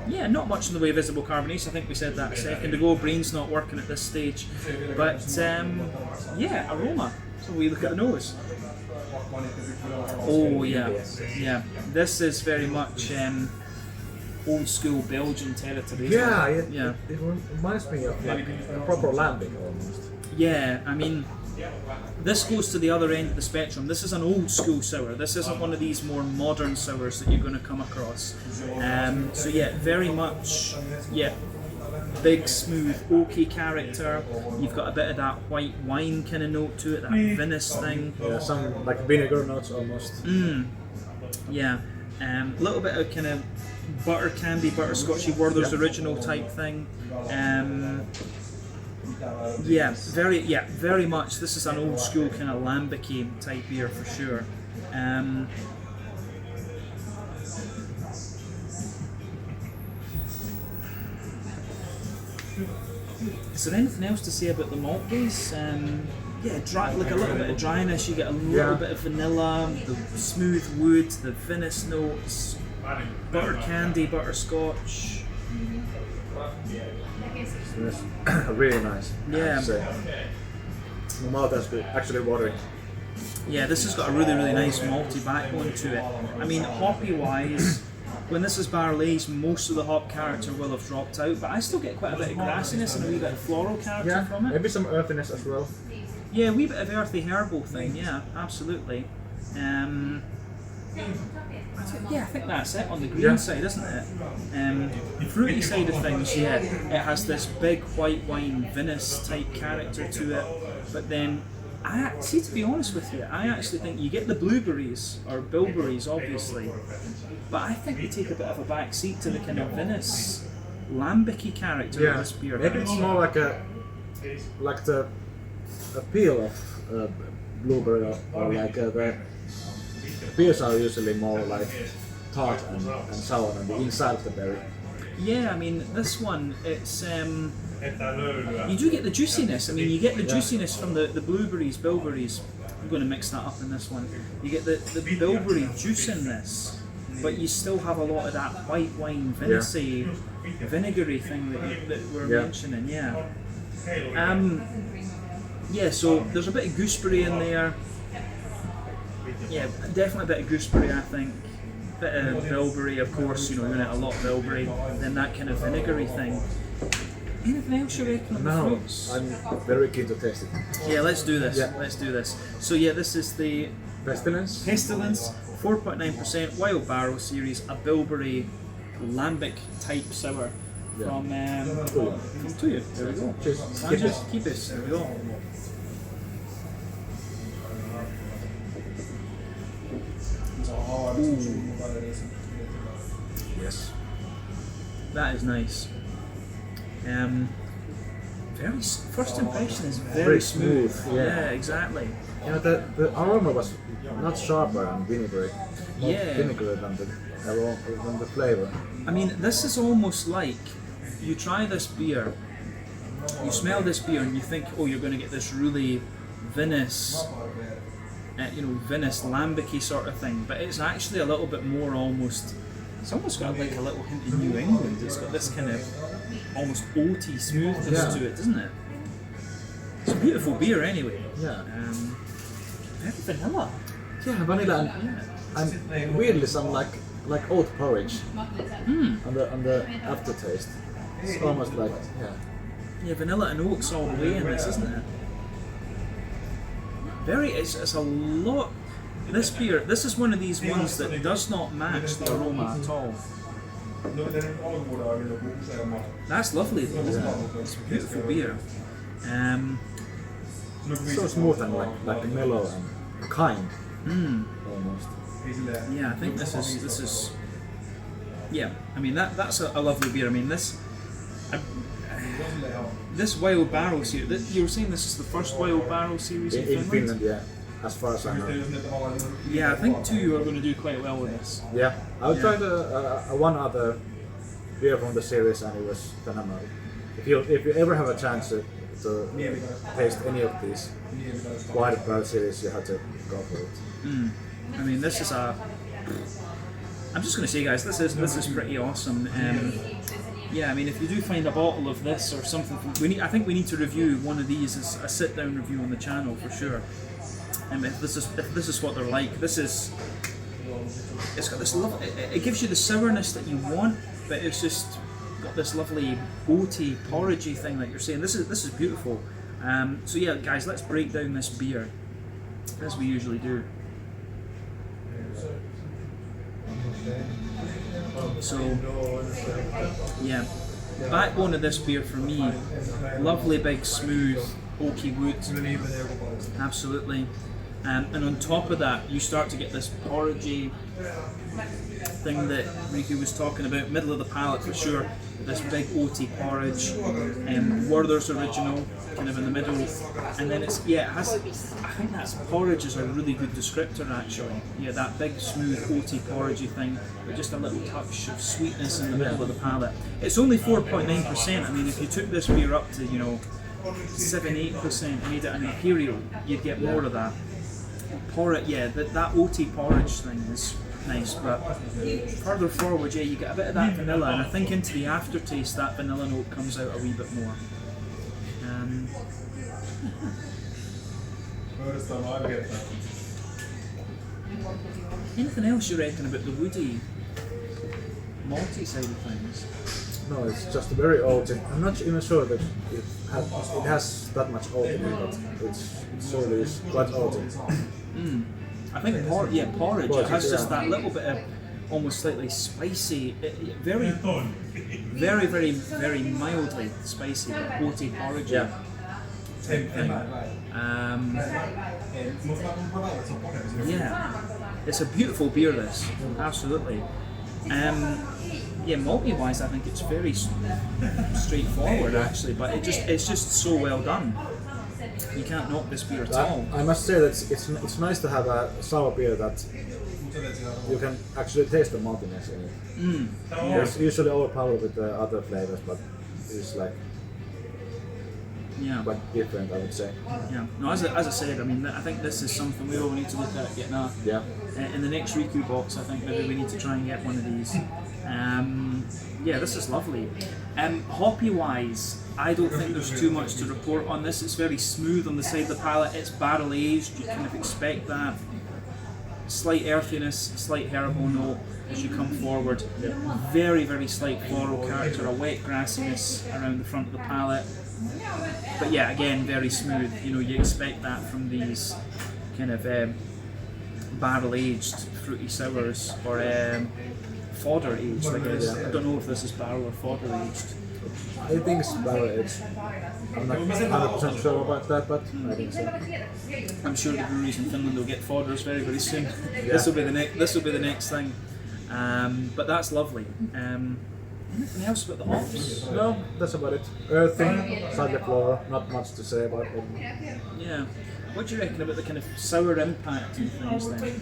Yeah, not much in the way of visible carbonation. I think we said that a second ago. Brain's not working at this stage, but yeah, aroma. So we look at the nose. Oh yeah, yeah. This is very much old school Belgian territory. Yeah, Yeah. It reminds me of like a proper lambic almost. Yeah, I mean, this goes to the other end of the spectrum. This is an old school sour. This isn't one of these more modern sours that you're going to come across. So yeah, very much, yeah, big, smooth, oaky character. You've got a bit of that white wine kind of note to it, that vinous thing. Yeah, some like vinegar notes almost. Yeah, a little bit of kind of butter candy, butterscotchy Werther's original type thing. Very much. This is an old school kind of lambic-y type beer for sure. Is there anything else to say about the malt base? Yeah, dry, like a little bit of dryness. You get a little bit of vanilla, the smooth wood, the vinous notes, butter candy, butterscotch. Yes. Really nice. Yeah. My mouth has been actually watering. Yeah, this has got a really, really nice malty backbone to it. I mean, hoppy wise, when this is barrel aged, most of the hop character will have dropped out, but I still get quite a bit of grassiness and a wee bit of floral character from it. Maybe some earthiness as well. Yeah, a wee bit of earthy herbal thing, yeah, absolutely. I think that's it on the green side, isn't it? The fruity side of things, yeah, it has this big white wine vinous type character to it, but then, to be honest with you, I actually think you get the blueberries, or bilberries obviously, but I think they take a bit of a back seat to the kind of vinous, lambic-y character of this beer. Maybe it's more like the peel of blueberry, or like the beers are usually more like tart and sour on the inside of the berry. Yeah, I mean this one, it's you do get the juiciness. I mean, you get the juiciness from the blueberries, bilberries. I'm going to mix that up in this one. You get the bilberry juice in this, but you still have a lot of that white wine, vinessy, vinegary thing that we're mentioning. Yeah. So there's a bit of gooseberry in there. Yeah, definitely a bit of gooseberry, I think. Bit of bilberry, of course, you're going to get a lot of bilberry. Then that kind of vinegary thing. Anything else you reckon on the fruits? I'm very keen to taste it. Yeah, let's do this. Yeah. Let's do this. So yeah, this is the Pestilence, 4.9% Wild Barrel Series, a bilberry lambic type sour from Tuya. There we go. Cheers. Sanchez, keep this. There we go. Ooh. Yes. That is nice. First impression is very smooth. Yeah, exactly. Yeah, the aroma was not sharper and vinegary. More vinegary than the flavor. I mean, this is almost like you try this beer, you smell this beer, and you think, oh, you're going to get this really vinous, vinous lambic-y sort of thing. But it's actually a little bit more almost. It's almost got like a little hint of New England. It's got this kind of almost oaty smoothness to it, doesn't it? It's a beautiful beer anyway. Yeah. Very vanilla. Yeah, vanilla and weirdly some like oat porridge on the aftertaste. It's almost like Yeah, vanilla and oats all the way in this, isn't it? It's a lot. This beer, this is one of these ones that does not match the aroma at all. That's lovely though, isn't it? It's a beautiful beer. so smooth and like mellow and kind. Almost. Yeah, I think this is. Yeah, I mean that's a lovely beer. I mean this Wild Barrel series. You were saying this is the first Wild Barrel series in Finland? Yeah. As far as I know. Yeah, I think you are going to do quite well with this. Yeah, I tried one other beer from the series and it was phenomenal. If you ever have a chance to taste any of these Wild Barrel series, you have to go for it. I mean, this is a. I'm just going to say, guys, this is pretty awesome. Yeah, I mean, if you do find a bottle of this or something, I think we need to review one of these as a sit-down review on the channel for sure. if this is what they're like, it's got this it gives you the sourness that you want, but it's just got this lovely oaty, porridgey thing that you're saying. This is beautiful. So yeah, guys, let's break down this beer as we usually do. So yeah, the backbone of this beer for me, lovely big smooth oaky wood, absolutely. And on top of that, you start to get this porridgey thing that Riku was talking about, middle of the palate for sure. This big oaty porridge, Werther's original, kind of in the middle, and then it has. I think that's porridge is a really good descriptor actually. Yeah, that big smooth oaty porridgey thing, but just a little touch of sweetness in the middle of the palate. It's only 4.9%. I mean, if you took this beer up to 7-8% and made it an imperial, you'd get more of that. That oaty porridge thing is nice, but further forward, you get a bit of that vanilla, and I think into the aftertaste that vanilla note comes out a wee bit more. Anything else you reckon about the woody, malty side of things? No, it's just very old. I'm not even sure that it has that much old in it, but it's surely is quite old. I think porridge. It has just that little bit of almost slightly spicy, very, very, very, very mildly spicy, but oaty porridge. Yeah. It's a beautiful beer. This absolutely. Malty wise, I think it's very straightforward actually, but it's just so well done. You can't knock this beer at all. I must say that it's nice to have a sour beer that you can actually taste the maltiness in it. It's usually overpowered with the other flavors, but it's like quite different, I would say. Yeah. No, as I said, I mean, I think this is something we all need to look at getting a. Yeah. In the next Riku box, I think maybe we need to try and get one of these. This is lovely. Hoppy wise, I don't think there's too much to report on this. It's very smooth on the side of the palate. It's barrel aged. You kind of expect that. Slight earthiness, slight herbal note as you come forward. Very, very slight floral character, a wet grassiness around the front of the palate. But yeah, again, very smooth. You expect that from these kind of barrel aged fruity sours or fodder aged, I guess. I don't know if this is barrel or fodder aged. I think it's barrel aged. I'm not 100% sure about that, but I think so. I'm sure the breweries in Finland will get fodders very, very soon. This will be the next thing. But that's lovely. Anything else about the hops? No, that's about it. Earthy, slightly floral, not much to say about it. Yeah. What do you reckon about the kind of sour impact and things then?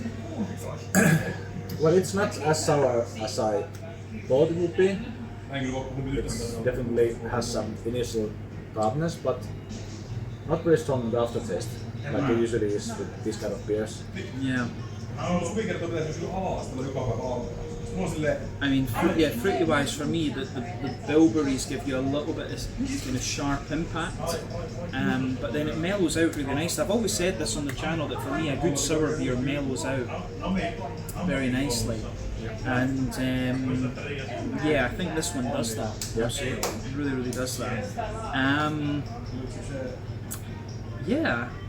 Well, it's not as sour as I thought it would be. It definitely has some initial tartness, but not very strong in the aftertaste, like it usually is with these kind of beers. Yeah. I mean, fruity wise for me, the bilberries give you a little bit of kind of sharp impact, but then it mellows out really nice. I've always said this on the channel that for me a good sour beer mellows out very nicely, and I think this one does that. Absolutely, it really, really does that.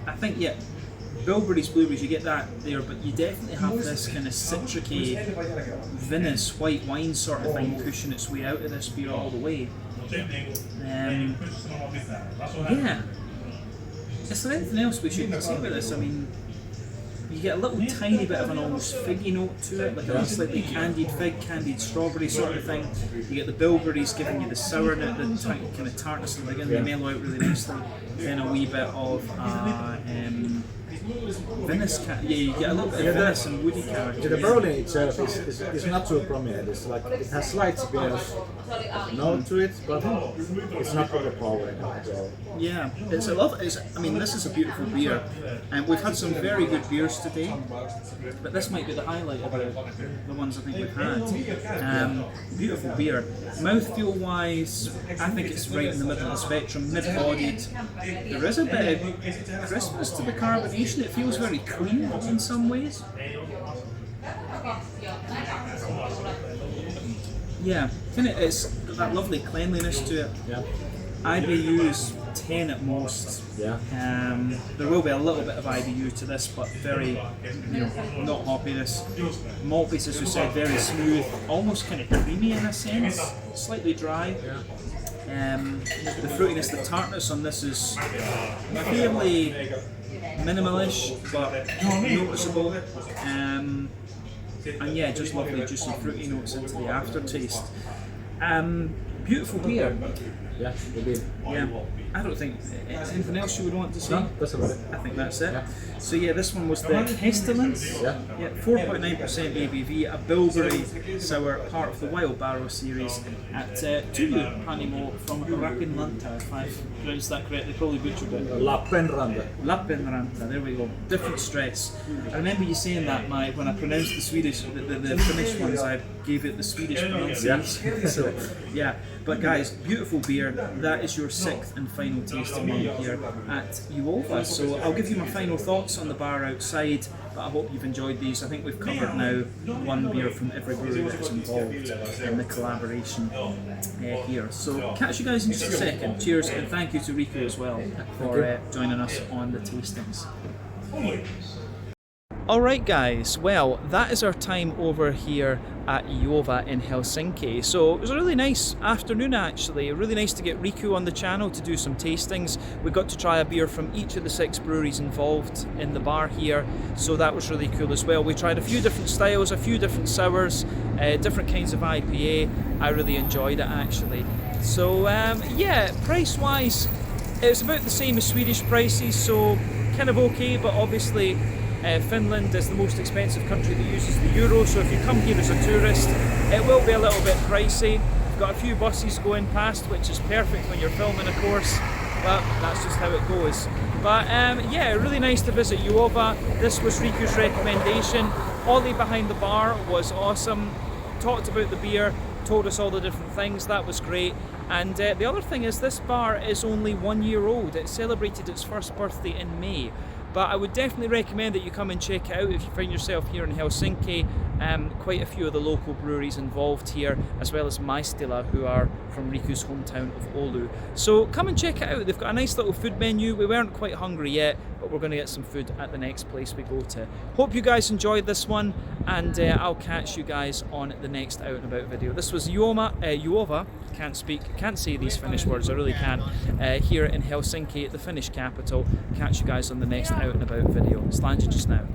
I think bilberries, blueberries, you get that there, but you definitely have this kind of citricy, vinous, white wine sort of thing pushing its way out of this beer all the way. Is there anything else we should say about this? I mean, you get a little tiny bit of an almost figgy note to it, like a slightly candied fig, candied strawberry sort of thing. You get the bilberries giving you the sour note, the kind of tartness at the beginning, they mellow out really nicely. Then a wee bit of vinous, you get a little bit of vinous and woody character. The barley itself is not too prominent. It's like it has slight bitterness note to it, but it's not overpowering at all. Yeah, it's a love. I mean, this is a beautiful beer, and we've had some very good beers today, but this might be the highlight of the ones I think we've had. Beautiful beer. Mouthfeel wise, I think it's right in the middle of the spectrum, mid-bodied. There is a bit of crispness to the carbonation carbonation. It feels very clean in some ways. Yeah, it's got that lovely cleanliness to it. Yeah. IBU's 10 at most. Yeah. There will be a little bit of IBU to this, but very, not hoppiness. Malt base, as we said, very smooth, almost kind of creamy in a sense, slightly dry. The fruitiness, the tartness on this is fairly minimalish, but noticeable. And yeah, just lovely juicy fruity notes into the aftertaste. Beautiful beer. Yeah, indeed. Yeah. I don't think anything else you would want to say. No, that's about it. I think that's it. Yeah. So yeah, this one was the Pestilence. Yeah. 4.9% ABV, a bilberry sour, part of the Wild Barrow series at Pienpanimo from Finland. If I've pronounced that correctly, probably butchered it. Lappenranta, there we go. Different stress. I remember you saying that when I pronounced the Swedish, the Finnish ones, I gave it the Swedish pronunciation. So yeah, but guys, beautiful beer. That is your 6th and final tasting one here at Juova. So I'll give you my final thoughts on the bar outside, but I hope you've enjoyed these. I think we've covered now one beer from every brewery that's involved in the collaboration here. So catch you guys in just a second. Cheers, and thank you to Rico as well for joining us on the tastings. Alright guys, well that is our time over here at Juova in Helsinki. So it was a really nice afternoon actually, really nice to get Riku on the channel to do some tastings. We got to try a beer from each of the 6 breweries involved in the bar here, so that was really cool as well. We tried a few different styles, a few different sours, different kinds of IPA. I really enjoyed it actually. So yeah, price wise it's about the same as Swedish prices, so kind of okay, but obviously Finland is the most expensive country that uses the euro, so if you come here as a tourist, it will be a little bit pricey. We've got a few buses going past, which is perfect when you're filming, of course, but that's just how it goes. But yeah, really nice to visit Juova. This was Riku's recommendation. Ollie behind the bar was awesome, talked about the beer, told us all the different things, that was great. And the other thing is this bar is only 1 year old. It celebrated its first birthday in May. But I would definitely recommend that you come and check it out if you find yourself here in Helsinki. Quite a few of the local breweries involved here, as well as Maistila, who are from Riku's hometown of Oulu. So come and check it out. They've got a nice little food menu. We weren't quite hungry yet, but we're going to get some food at the next place we go to. Hope you guys enjoyed this one, and I'll catch you guys on the next Out and About video. This was Juova, can't say these Finnish words, I really can't, here in Helsinki, the Finnish capital. Catch you guys on the next Out and About video. Slange just now.